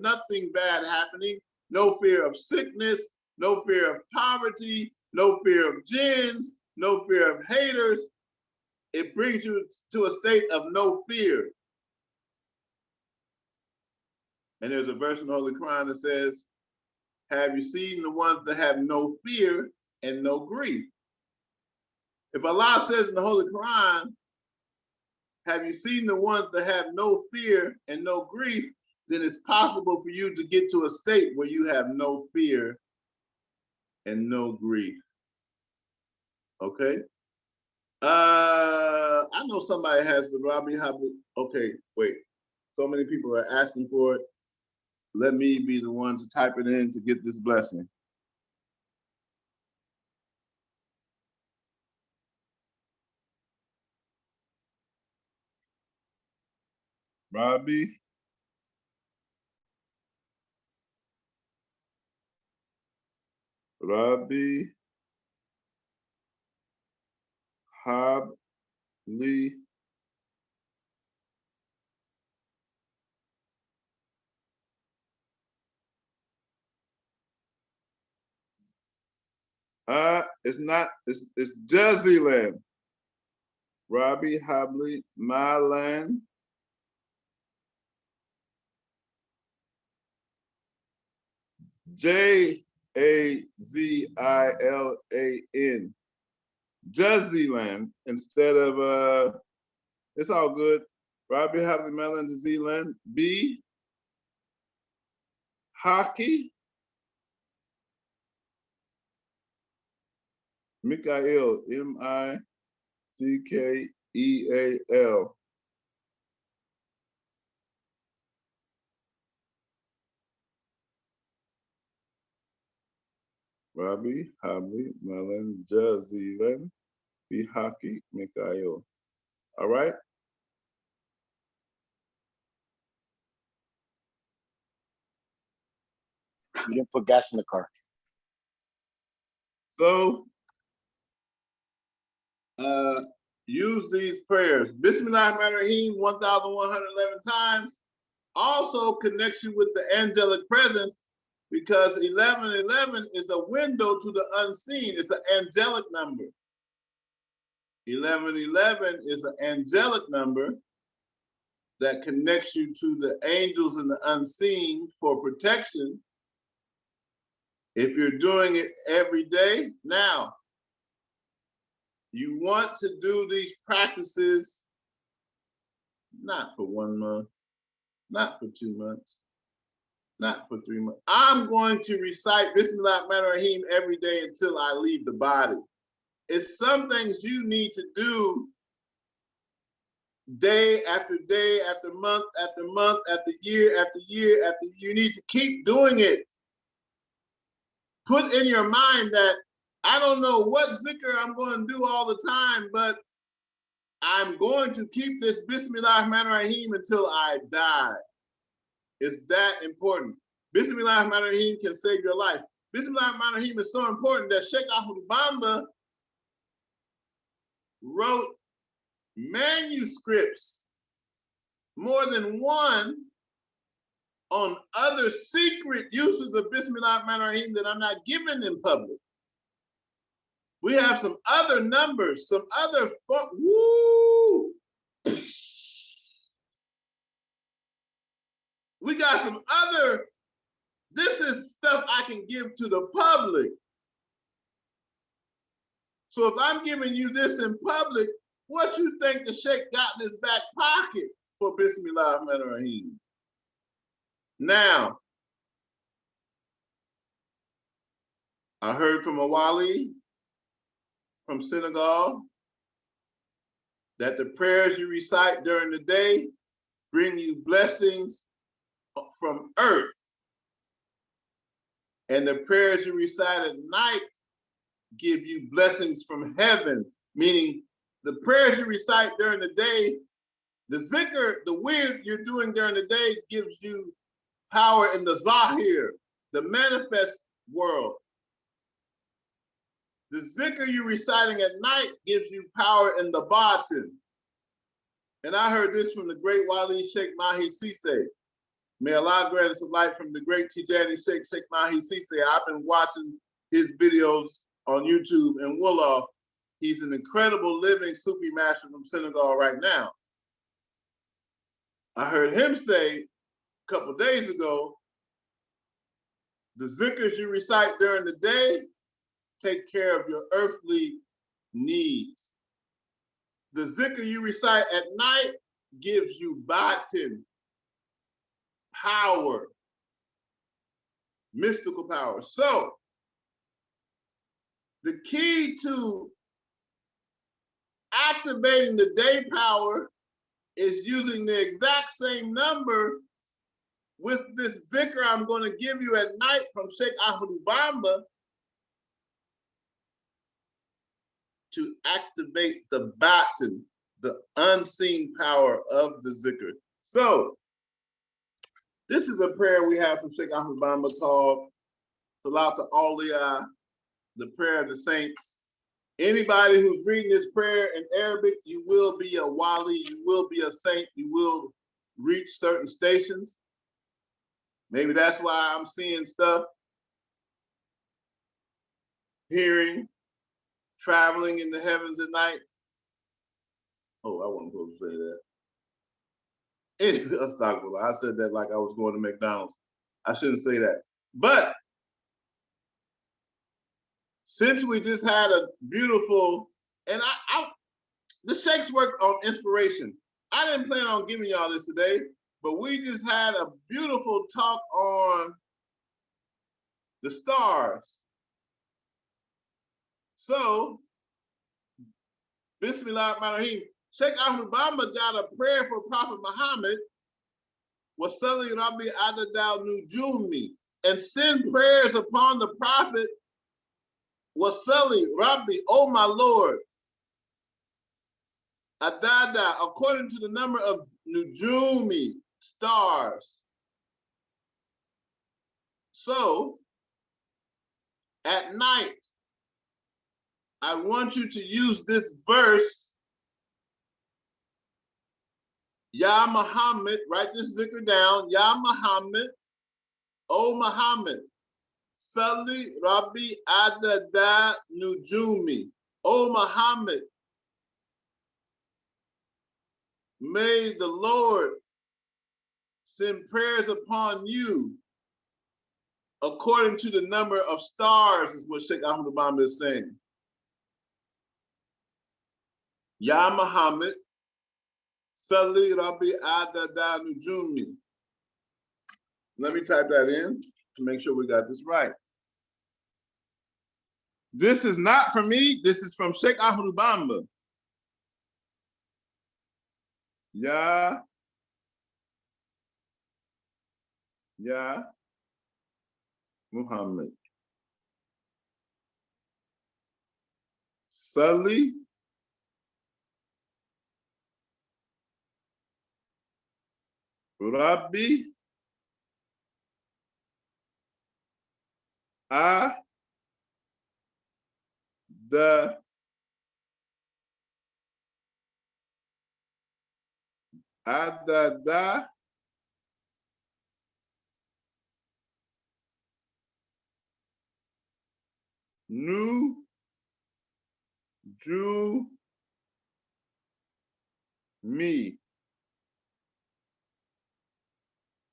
nothing bad happening, no fear of sickness, no fear of poverty, no fear of jinns, no fear of haters. It brings you to a state of no fear. And there's a verse in the Holy Quran that says, have you seen the ones that have no fear and no grief? If Allah says in the Holy Quran, have you seen the ones that have no fear and no grief, then it's possible for you to get to a state where you have no fear and no grief. Okay? I know somebody has the Rabbi Habib. Okay, wait. So many people are asking for it. Let me be the one to type it in to get this blessing. Rabbi Habli. It's not, it's Jazilan. Rabbi Habli Malan. Jazilan. Jazilan instead of it's all good. Rabbi Habli Malan Jazilan. B. Hockey. Mikael, M-I-C-K-E-A-L. Rabbi Habli Malan Jazilan. B. Hockey, Mikael. All right. You didn't put gas in the car. So use these prayers. Bismillahirrahmanirrahim 1,111 times. Also connects you with the angelic presence, because 1111 is a window to the unseen. It's an angelic number. 1111 is an angelic number that connects you to the angels and the unseen for protection. If you're doing it every day, now, you want to do these practices not for 1 month, not for 2 months, not for 3 months. I'm going to recite Bismillahirrahmanirrahim every day until I leave the body. It's some things you need to do day after day, after month, after month, after year, after year, after you need to keep doing it. Put in your mind that I don't know what zikr I'm going to do all the time, but I'm going to keep this Bismillahirrahmanirrahim until I die. It's that important. Bismillahirrahmanirrahim can save your life. Bismillahirrahmanirrahim is so important that Cheikh Ahmad Bamba wrote manuscripts, more than one, on other secret uses of Bismillahirrahmanirrahim that I'm not giving in public. We have some other numbers, some other, woo! We got some other, this is stuff I can give to the public. So if I'm giving you this in public, what you think the Sheikh got in his back pocket for Bismillahirrahmanirrahim? Now, I heard from a wali from Senegal that the prayers you recite during the day bring you blessings from earth. And the prayers you recite at night give you blessings from heaven, meaning the prayers you recite during the day, the zikr, the weird you're doing during the day gives you power in the zahir, the manifest world. The zikr you're reciting at night gives you power in the batin. And I heard this from the great Wali Sheikh Mahi Sise. May Allah grant us a light from the great Tijani Cheikh Mahi Sisi. I've been watching his videos on YouTube and Wolof. He's an incredible living Sufi master from Senegal right now. I heard him say a couple of days ago, the zikrs you recite during the day take care of your earthly needs. The zikr you recite at night gives you batin, power, mystical power. So, the key to activating the day power is using the exact same number with this zikr I'm going to give you at night from Sheikh Ahmadu Bamba to activate the batin, the unseen power of the zikr. So, this is a prayer we have from Sheikh Ahmadu Bamba called Salat al-Awliya, the prayer of the saints. Anybody who's reading this prayer in Arabic, you will be a wali, you will be a saint, you will reach certain stations. Maybe that's why I'm seeing stuff, hearing, traveling in the heavens at night. Oh, I wasn't supposed to say that. Anyway, I said that like I was going to McDonald's. I shouldn't say that. But since we just had a beautiful, and the Sheikh's work on inspiration. I didn't plan on giving y'all this today, but we just had a beautiful talk on the stars. So, Bismillah ar-Rahman ar-Rahim. Sheikh Ahmad Bamba got a prayer for Prophet Muhammad, Wasalli Rabbi Adadal Nujumi, and send prayers upon the Prophet, Wasalli Rabbi, oh my Lord, Adada, according to the number of Nujumi, stars. So, at night, I want you to use this verse, Ya Muhammad, write this zikr down, Ya Muhammad, O Muhammad, Salli Rabbi Adada Nujumi, O Muhammad, may the Lord send prayers upon you according to the number of stars, is what Sheikh Ahmad Bamba is saying. Ya Muhammad, Salli Rabbi Adada Nujumi. Let me type that in to make sure we got this right. This is not from me, this is from Sheikh Ahmad Bamba. Ya Muhammad. Salli Rabbi Adada Nujumi.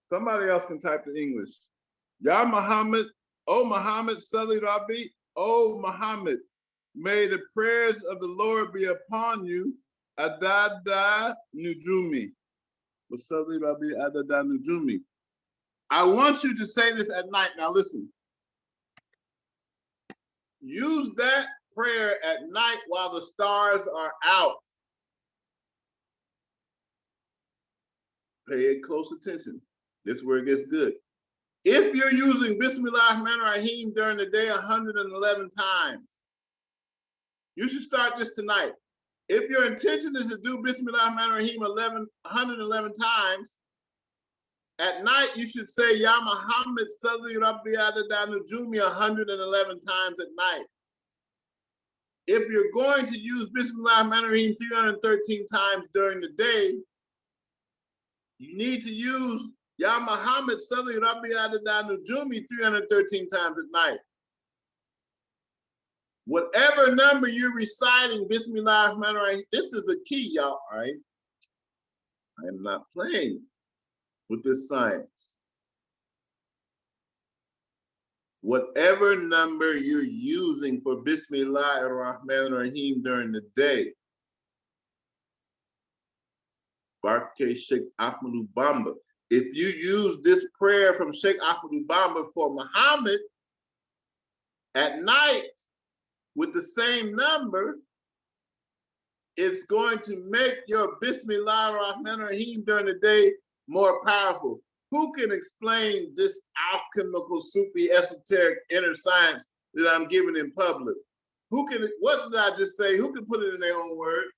Somebody else can type the English. Ya Muhammad, O Muhammad, Salli Rabbi, O Muhammad, may the prayers of the Lord be upon you, Adada Nujumi. Salli Rabbi Adada Nujumi. I want you to say this at night. Now listen. Use that prayer at night while the stars are out. Pay close attention. This is where it gets good. If you're using Bismillah ar-Rahman ar-Rahim during the day 111 times, you should start this tonight. If your intention is to do Bismillah ar-Rahman ar-Rahim 111 times, at night you should say Ya Muhammad Salli Rabbi Adada Nujumi 111 times at night. If you're going to use Bismillah ar-Rahman ar-Rahim 313 times during the day, you need to use Ya Muhammad Salli Rabbi Adada Nujumi 313 times at night. Whatever number you're reciting, Bismillah Rahman Rahim, this is a key, y'all, all right? I am not playing with this science. Whatever number you're using for Bismillah ar-Rahman ar-Rahim during the day, Barke Sheikh Ahmadu Bamba. If you use this prayer from Sheikh Ahmadu Bamba for Muhammad at night with the same number, it's going to make your Bismillah ar-Rahman ar-Rahim during the day more powerful. Who can explain this alchemical, Sufi, esoteric inner science that I'm giving in public? Who can, what did I just say? Who can put it in their own words?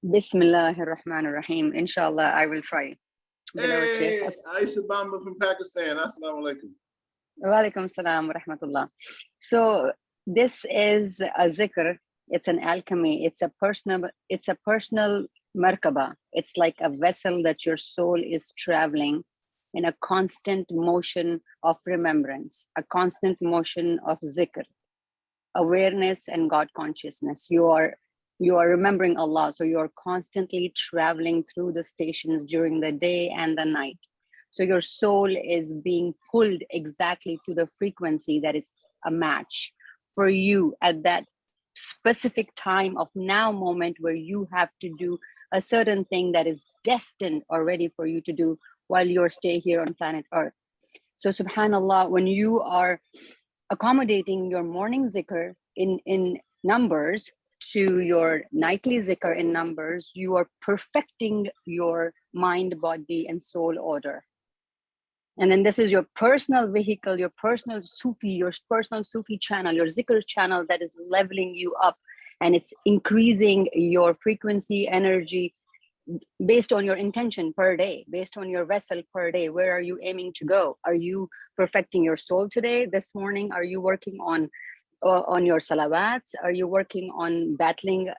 Bismillah ar-Rahman ar-Rahim. Inshallah, I will try. Hey, Aisha Bamba from Pakistan. Assalamu alaikum. Wa alaikum salam wa rahmatullah. So this is a zikr. It's an alchemy. It's a personal markaba. It's like a vessel that your soul is traveling in a constant motion of remembrance, a constant motion of zikr, awareness and God consciousness. You are remembering Allah. So you're constantly traveling through the stations during the day and the night. So your soul is being pulled exactly to the frequency that is a match for you at that specific time of now moment where you have to do a certain thing that is destined already for you to do while you're stay here on planet Earth. So subhanallah, when you are accommodating your morning zikr in numbers to your nightly zikr in numbers, you are perfecting your mind, body, and soul order. And then this is your personal vehicle, your personal Sufi channel, your zikr channel that is leveling you up, and it's increasing your frequency, energy based on your intention per day, based on your vessel per day. Where are you aiming to go? Are you perfecting your soul today, this morning? Are you working on your salawats? Are you working on battling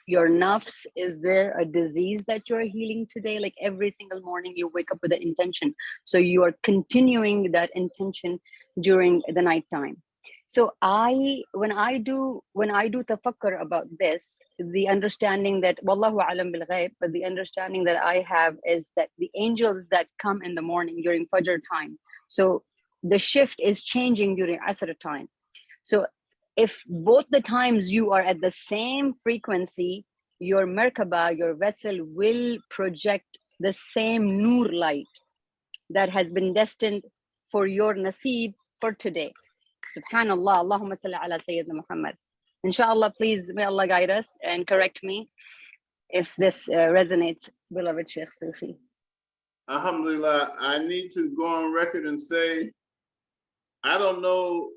your nafs? Is there a disease that you're healing today? Like every single morning you wake up with an intention. So you are continuing that intention during the night time. So when I do tafakkar about this, the understanding that wallahu alam bil ghaib, but the understanding that I have is that the angels that come in the morning during Fajr time, so the shift is changing during Asr time. So if both the times you are at the same frequency, your merkaba, your vessel, will project the same nur light that has been destined for your naseeb for today. Subhanallah, Allahumma salli ala Sayyidina Muhammad. Inshallah, please, may Allah guide us and correct me if this resonates, beloved Sheikh Sufi. Alhamdulillah, I need to go on record and say, I don't know,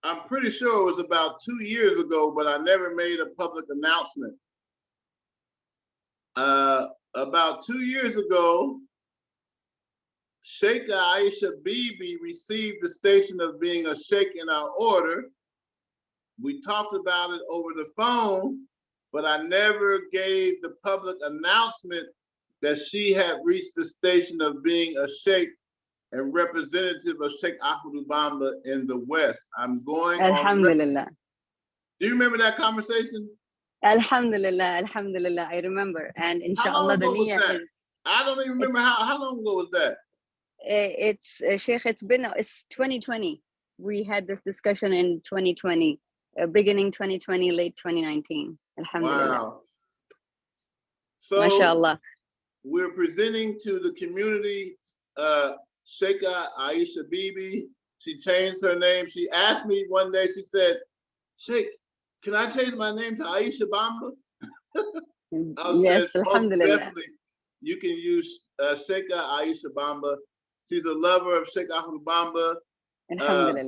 I'm pretty sure it was about 2 years ago, but I never made a public announcement. About 2 years ago, Sheikh Aisha Bibi received the station of being a sheikh in our order. We talked about it over the phone, but I never gave the public announcement that she had reached the station of being a sheikh and representative of Sheikh Ahmadu Bamba in the West. I'm going Alhamdulillah. Do you remember that conversation? Alhamdulillah, Alhamdulillah, I remember. And inshallah, the niyyah is... I don't even remember how long ago was that? It's Sheikh, it's 2020. We had this discussion in 2020, beginning 2020, late 2019. Alhamdulillah. Wow. So MashaAllah. We're presenting to the community Sheikh Aisha Bibi. She changed her name. She asked me one day, she said, Sheikh, can I change my name to Aisha Bamba? Yes, said, alhamdulillah. Definitely, you can use Sheikh Aisha Bamba. She's a lover of Sheikh Ahmadu Bamba.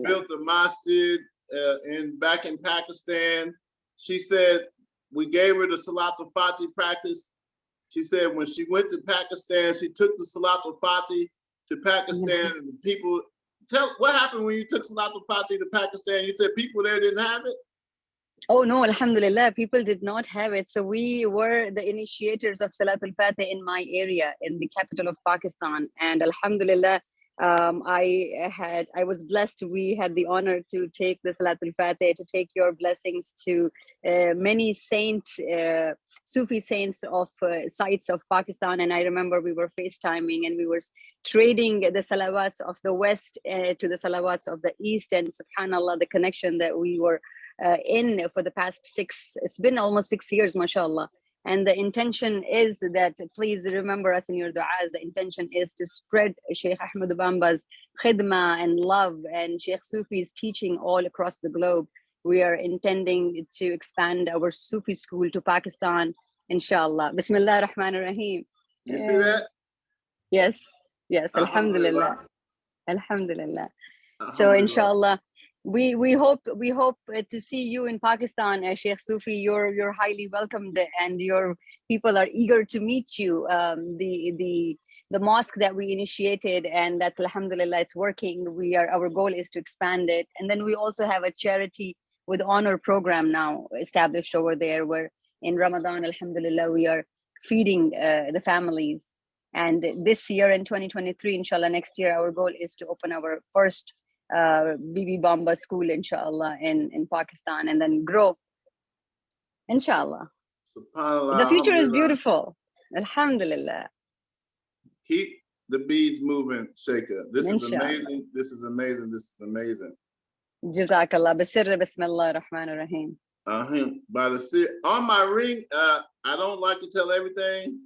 Built a masjid back in Pakistan. She said, we gave her the Salat al-Fatih practice. She said when she went to Pakistan, she took the Salat al-Fatih to Pakistan, and the people, what happened when you took Salat al-Fatih to Pakistan? You said people there didn't have it? Oh no, alhamdulillah, people did not have it. So we were the initiators of Salatul Fatih in my area, in the capital of Pakistan. And alhamdulillah, I was blessed. We had the honor to take the Salatul Fatih, to take your blessings to many saints, Sufi saints of sites of Pakistan. And I remember we were FaceTiming and we were trading the salawats of the West to the salawats of the East. And subhanAllah, the connection that we were in for the past it's been almost 6 years, mashallah. And the intention is that, please remember us in your du'as, the intention is to spread Sheikh Ahmed Bamba's khidmah and love and Sheikh Sufi's teaching all across the globe. We are intending to expand our Sufi school to Pakistan, inshallah. Bismillah ar-Rahman ar-Rahim. You see that? Yes, alhamdulillah. Alhamdulillah. So inshallah, we hope to see you in Pakistan, Sheikh Sufi. You're highly welcomed, and your people are eager to meet you. The mosque that we initiated, and that's alhamdulillah, it's working. Our goal is to expand it, and then we also have a charity with honor program now established over there, where in Ramadan, alhamdulillah, we are feeding the families. And this year in 2023, inshallah, next year, our goal is to open our first Bibi Bamba school, inshallah, in Pakistan, and then grow, inshallah. The future is beautiful, alhamdulillah. Keep the beads moving, Sheikh. This is Inshallah. amazing. This is amazing. This is amazing. Jazakallah. Bisirra bismillah ar-Rahman ar-Rahim. By the on my ring, I don't like to tell everything,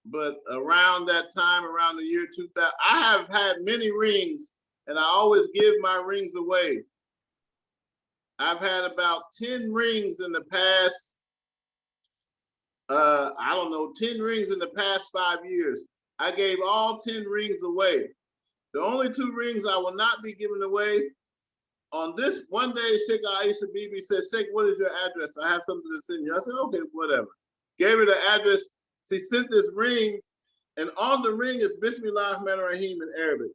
but around that time, around the year 2000, I have had many rings, and I always give my rings away. I've had about 10 rings in the past, 10 rings in the past 5 years. I gave all 10 rings away. The only 2 rings I will not be giving away. On this one day, Sheikh Aisha Bibi said, Sheikh, what is your address? I have something to send you. I said, okay, whatever. Gave her the address. She sent this ring, and on the ring is Bismillah ar-Rahman ar-Rahim in Arabic.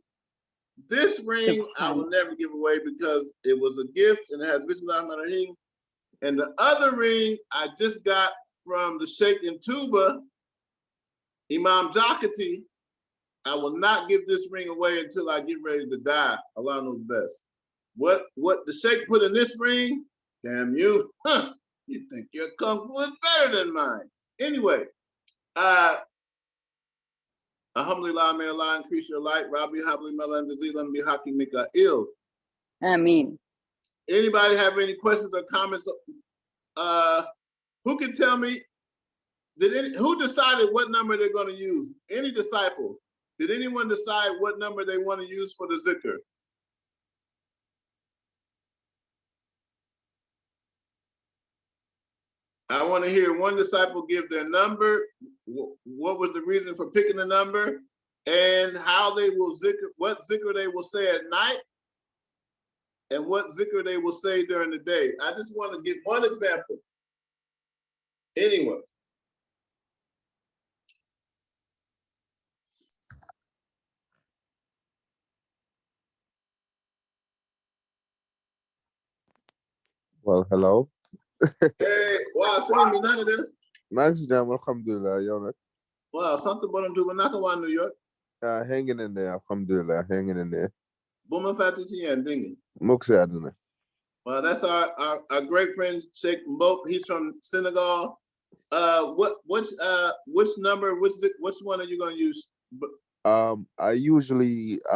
This ring I will never give away because it was a gift and it has Bismillah ar-Rahman ar-Rahim. And the other ring I just got from the Sheikh in Tuba, Imam Jakati. I will not give this ring away until I get ready to die. Allah knows best. What the Sheikh put in this ring, damn you, you think your kung fu is better than mine. Anyway, alhamdulillah, may Allah increase your light. Rabbi Habli Malan Jazilan Bihaki Mika'il. Ameen. Anybody have any questions or comments? Who can tell me, who decided what number they're going to use? Any disciple? Did anyone decide what number they want to use for the zikr? I want to hear one disciple give their number, what was the reason for picking the number, and how they will zikr, what zikr they will say at night, and what zikr they will say during the day. I just want to give one example. Anyone? Well, hello. Hey, wow, sini minanga there. Max Jam, alhamdulillah, yonak. Wow, something bottom to Banakawa, New York. Hanging in there, alhamdulillah, hanging in there. Buma Fatichi and Dingy. Muxadana. Well, that's our great friend Sheikh Mbok. He's from Senegal. Which number? Which one are you gonna use? I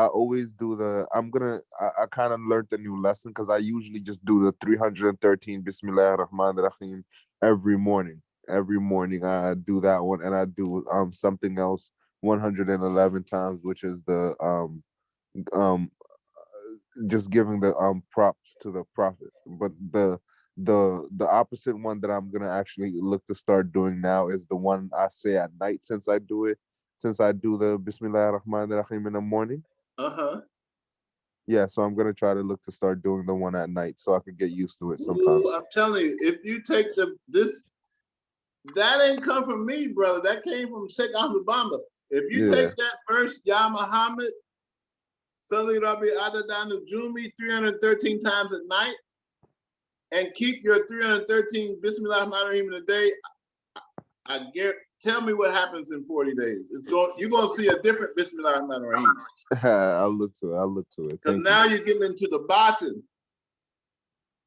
always do I kind of learned a new lesson because I usually just do the 313 Bismillah ar-Rahman ar-Rahim every morning. Every morning I do that one, and I do something else 111 times, which is the just giving the props to the prophet. But the opposite one that I'm gonna actually look to start doing now is the one I say at night, since I do the Bismillah ar-Rahman ar-Rahim in the morning. Yeah, so I'm gonna try to look to start doing the one at night so I can get used to it sometimes. Ooh, I'm telling you, if you take that ain't come from me, brother. That came from Sheikh Ahmed Bamba. If you take that verse, Ya Muhammad, Salli Rabbi Adadanu Jumi 313 times at night, and keep your 313 Bismillah Rahman Rahim in a day, I guarantee. Tell me what happens in 40 days. You're gonna see a different Bismillah Rahman Rahim. I'll look to it. Because now you're getting into the bottom.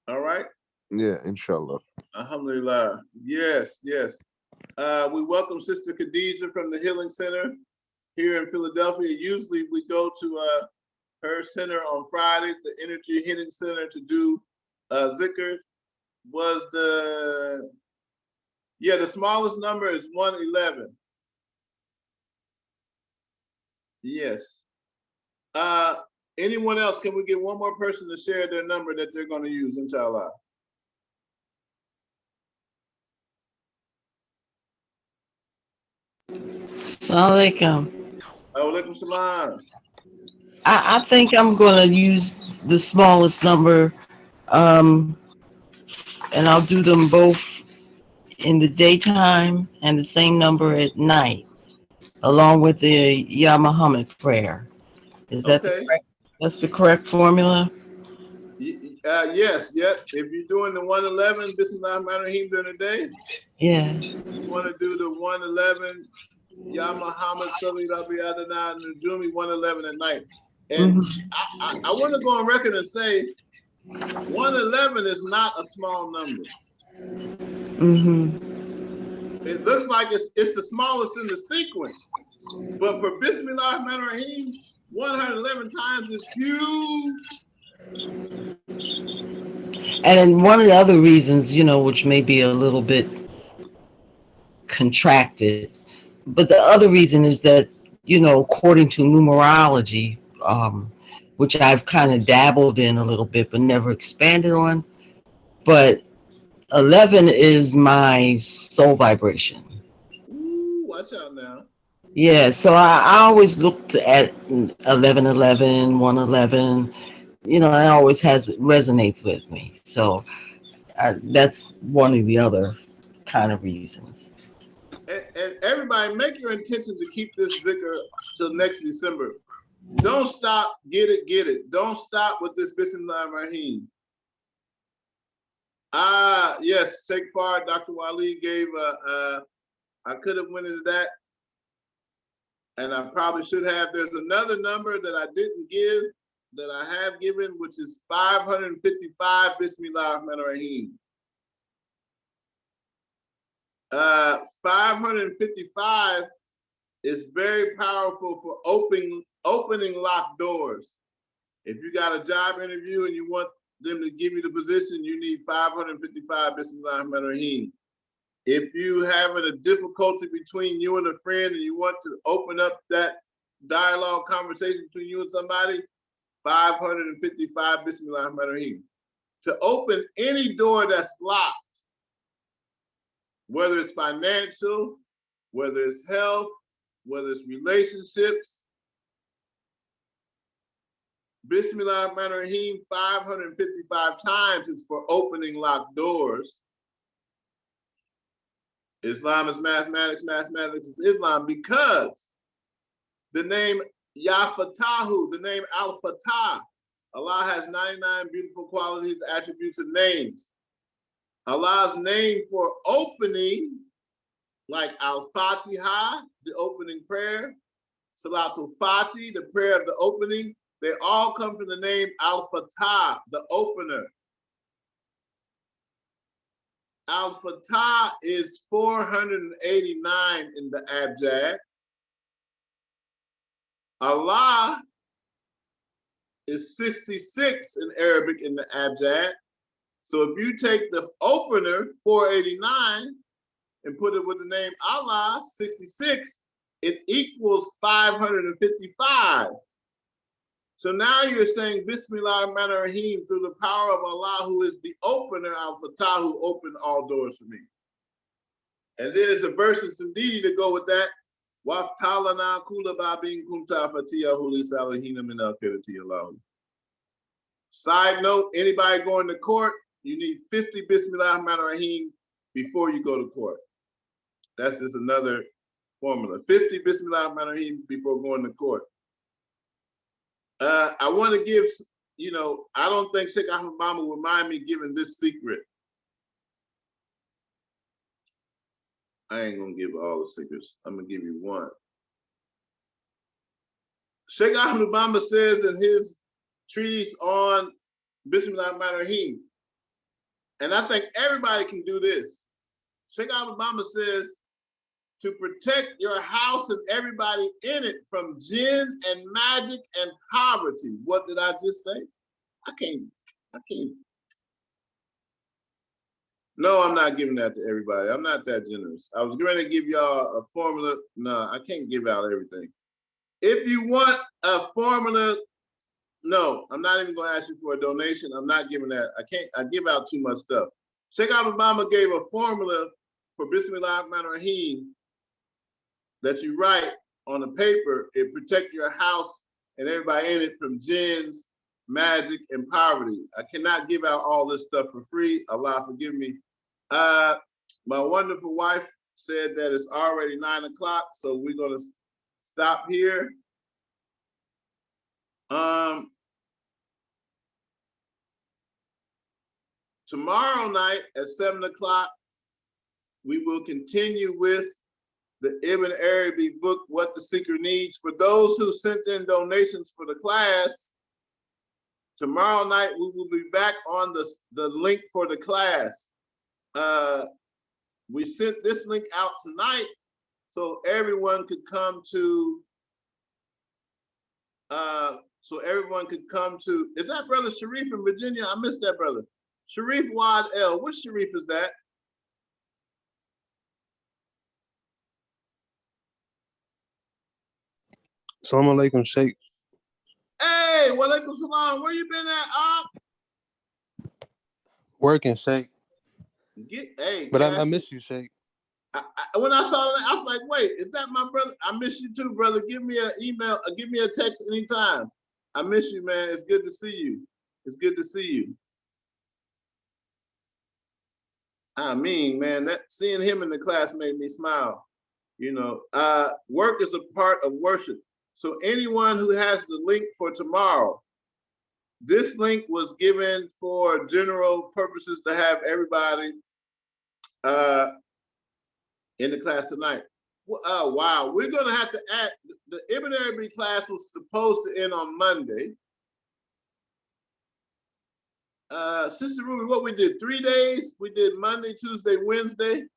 All right. Yeah, inshallah. Alhamdulillah. Yes, yes. We welcome Sister Khadija from the Healing Center here in Philadelphia. Usually we go to her center on Friday, the Energy Healing Center, to do zikr. Was the smallest number is 111. Yes. Anyone else? Can we get one more person to share their number that they're going to use, inshallah? Assalamualaikum. Alaikum salam. I think I'm going to use the smallest number, and I'll do them both in the daytime and the same number at night, along with the Ya Muhammad prayer. Is that that's the correct formula? Yes. If you're doing the 111 Bismillah Rahman Rahim during the day, yeah, you want to do the 111 Ya Muhammad Salli Rabbi Adonai Najumi 111 at night. And I want to go on record and say 111 is not a small number. It looks like it's the smallest in the sequence, but for Bismillah Rahman Rahim, 111 times is huge. And one of the other reasons, which may be a little bit contracted, but the other reason is that, according to numerology, which I've kind of dabbled in a little bit, but never expanded on, but 11 is my soul vibration. Ooh, watch out now. Yeah, so I always looked at 1111, 111. It always resonates with me. So that's one of the other kind of reasons. And everybody, make your intention to keep this zikr till next December. Don't stop. Get it. Don't stop with this Bismillah Rahim. Yes, Sheikh Fard, Dr. Wali gave I could have went into that, and I probably should have. There's another number that I didn't give that I have given, which is 555 Bismillah Rahman Rahim. 555 is very powerful for opening locked doors. If you got a job interview and you want them to give you the position, you need 555 Bismillah Rahman Rahim. If you having a difficulty between you and a friend and you want to open up that dialogue conversation between you and somebody, 555 Bismillah Rahman Rahim. To open any door that's locked, whether it's financial, whether it's health, whether it's relationships, Bismillah Rahman Rahim 555 times is for opening locked doors. Islam is mathematics, mathematics is Islam, because the name Yafatahu, the name Al-Fatah, Allah has 99 beautiful qualities, attributes, and names. Allah's name for opening, like Al-Fatiha, the opening prayer, Salatul Fatih, the prayer of the opening, they all come from the name Al-Fatah, the opener. Al-Fatah is 489 in the abjad. Allah is 66 in Arabic in the abjad. So if you take the opener, 489, and put it with the name Allah, 66, it equals 555. So now you're saying Bismillah Rahman Rahim through the power of Allah, who is the opener, Al-Fatah, who opened all doors for me. And then there's a verse in Sindhi to go with that. Waftalana kula babin kunta fatiyahu li salihina min al-kirati Allah. Side note, anybody going to court, you need 50 Bismillah Rahman Rahim before you go to court. That's just another formula. 50 Bismillah Rahman Rahim before going to court. I want to give you know, I don't think Sheikh Ahmed Bamba would mind me giving this secret. I ain't gonna give all the secrets. I'm gonna give you one. Sheikh Ahmed Bamba says in his treatise on Bismillah ar-Rahman ar-Rahim, and I think everybody can do this. Sheikh Ahmed Bamba says to protect your house and everybody in it from jinn and magic and poverty. What did I just say? I can't. No, I'm not giving that to everybody. I'm not that generous. I was going to give y'all a formula. No, I can't give out everything. If you want a formula, no, I'm not even going to ask you for a donation. I'm not giving that. I give out too much stuff. Sheikh Obama gave a formula for Bismillah ar-Rahman ar-Rahim that you write on a paper. It protect your house and everybody in it from jinns, magic, and poverty. I cannot give out all this stuff for free. Allah forgive me. My wonderful wife said that it's already 9 o'clock, so we're gonna stop here. Tomorrow night at 7 o'clock, we will continue with the Ibn Arabi book, What the Seeker Needs. For those who sent in donations for the class, tomorrow night we will be back on the link for the class. We sent this link out tonight so everyone could come to, is that Brother Sharif in Virginia? I missed that brother. Sharif Wad El, which Sharif is that? Assalamu alaikum, Sheikh. Hey, walaikum salam. Where you been at, Working, Sheikh. Hey, but I miss you, Sheikh. When I saw that, I was like, wait, is that my brother? I miss you too, brother. Give me an email, give me a text anytime. I miss you, man. It's good to see you. It's good to see you. I mean, man, seeing him in the class made me smile. You know, work is a part of worship. So anyone who has the link for tomorrow, this link was given for general purposes to have everybody in the class tonight. Wow, we're gonna have to add, the Ibn Arabi class was supposed to end on Monday. Sister Ruby, what we did, 3 days? We did Monday, Tuesday, Wednesday.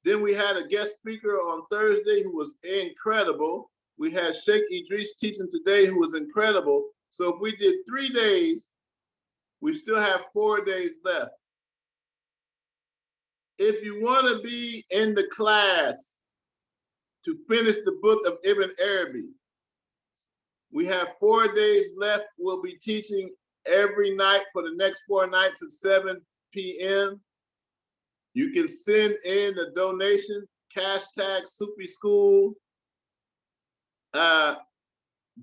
Then we had a guest speaker on Thursday who was incredible. We had Sheikh Idris teaching today who was incredible. So if we did 3 days, we still have 4 days left. If you want to be in the class to finish the book of Ibn Arabi, we have 4 days left. We'll be teaching every night for the next 4 nights at 7 p.m. You can send in a donation, hashtag Sufi School.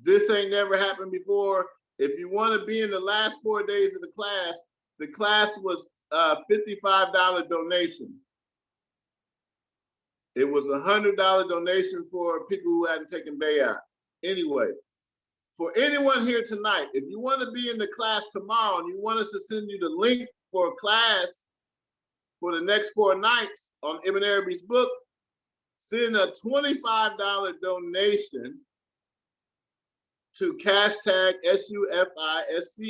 This ain't never happened before. If you want to be in the last 4 days of the class was $55 donation. It was a $100 donation for people who hadn't taken bayat. Anyway, for anyone here tonight, if you want to be in the class tomorrow and you want us to send you the link for a class for the next 4 nights on Ibn Arabi's book, send a $25 donation to hashtag SUFISCHOOL,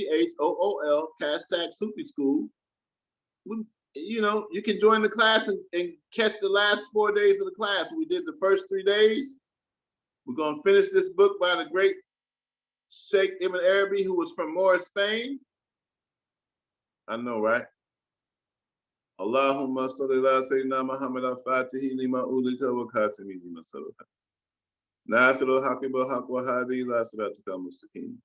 hashtag Sufi School. You know, you can join the class and catch the last 4 days of the class. We did the first 3 days. We're going to finish this book by the great Sheikh Ibn Arabi, who was from Moorish, Spain. I know, right? Allahumma salli ala sayyidina Muhammad al-Fatihi lima ulika wa khatimi lima sabaka. Nasirul haqi bil haqq wa hadi ila siratika mustaqim.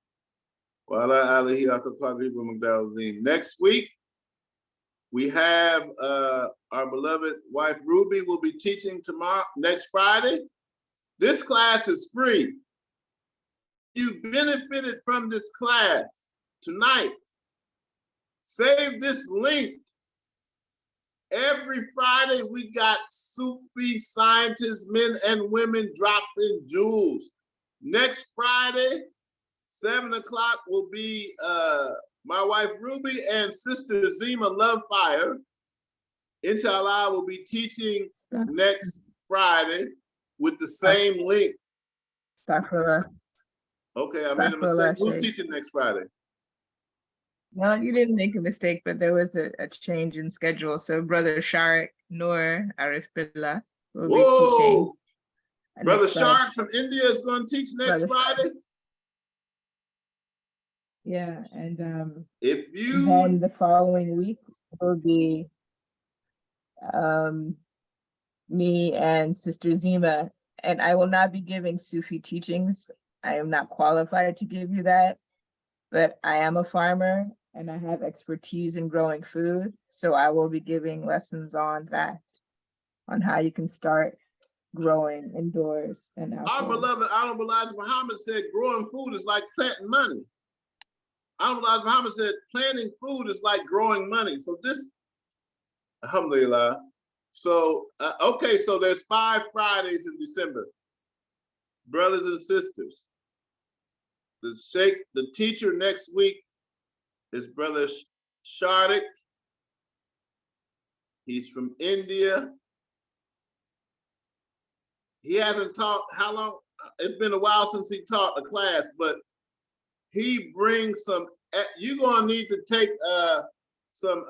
Wa ala alihi haqqa qadri wa miqdar azim. Next week, we have our beloved wife Ruby will be teaching next Friday. This class is free. You benefited from this class tonight. Save this link. Every Friday, we got Sufi scientists, men and women dropped in jewels. Next Friday, 7 o'clock will be My wife Ruby and sister Zima Love Fire, inshallah, will be teaching next Friday with the same link. Astaghfirullah. Okay, I made a mistake. Who's teaching next Friday? No, you didn't make a mistake, but there was a change in schedule. So Brother Sharik Noor Arif Billah will be teaching. Brother next Friday. Shark from India is going to teach next Friday. Yeah, and if you and then the following week will be me and Sister Zima, and I will not be giving Sufi teachings. I am not qualified to give you that, but I am a farmer and I have expertise in growing food. So I will be giving lessons on that, on how you can start growing indoors and Our outside. beloved Honorable Elijah Muhammad said growing food is like planting money. Honorable Elijah Muhammad said planting food is like growing money. So this, alhamdulillah. So, okay, so there's 5 Fridays in December. Brothers and sisters, the Sheikh, the teacher next week is Brother Shardik. He's from India. He hasn't taught, how long? It's been a while since he taught a class, but he brings some, you're gonna need to take some,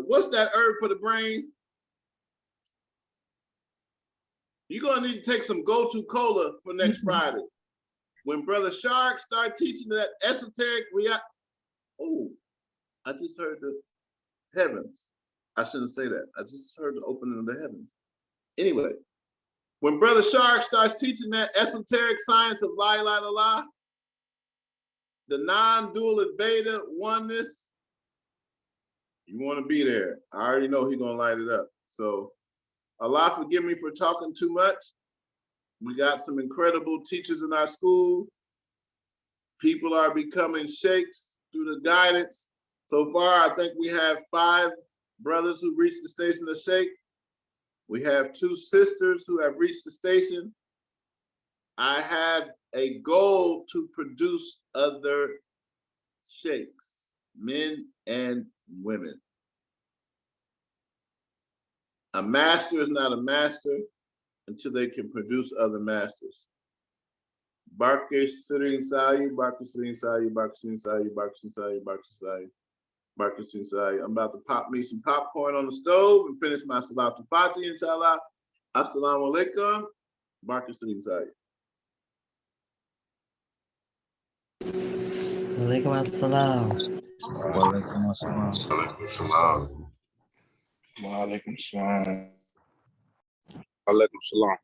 what's that herb for the brain? You're gonna need to take some go-to cola for next Friday. When Brother Shark start teaching that esoteric, oh, I just heard the heavens. I shouldn't say that. I just heard the opening of the heavens. Anyway, when Brother Shark starts teaching that esoteric science of La ilaha illallah, the non-dual Advaita oneness, you want to be there. I already know he's gonna light it up. So Allah forgive me for talking too much. We got some incredible teachers in our school. People are becoming sheikhs through the guidance. So far, I think we have 5 brothers who reached the station of sheikh. We have 2 sisters who have reached the station. I have a goal to produce other sheikhs, men and women. A master is not a master until they can produce other masters. Barke Sirin Sayu, Barke Sirin Sayu, Barke Sirin Sayu, Barke Sirin Sayu, Barke Sirin Sayu, Barke Sirin Sayu. I'm about to pop me some popcorn on the stove and finish my Salatul Fati, inshallah. Assalamu alaikum, Barke Sirin Sayu. Walaikum assalam. Walaikum assalam. Alaikum salam.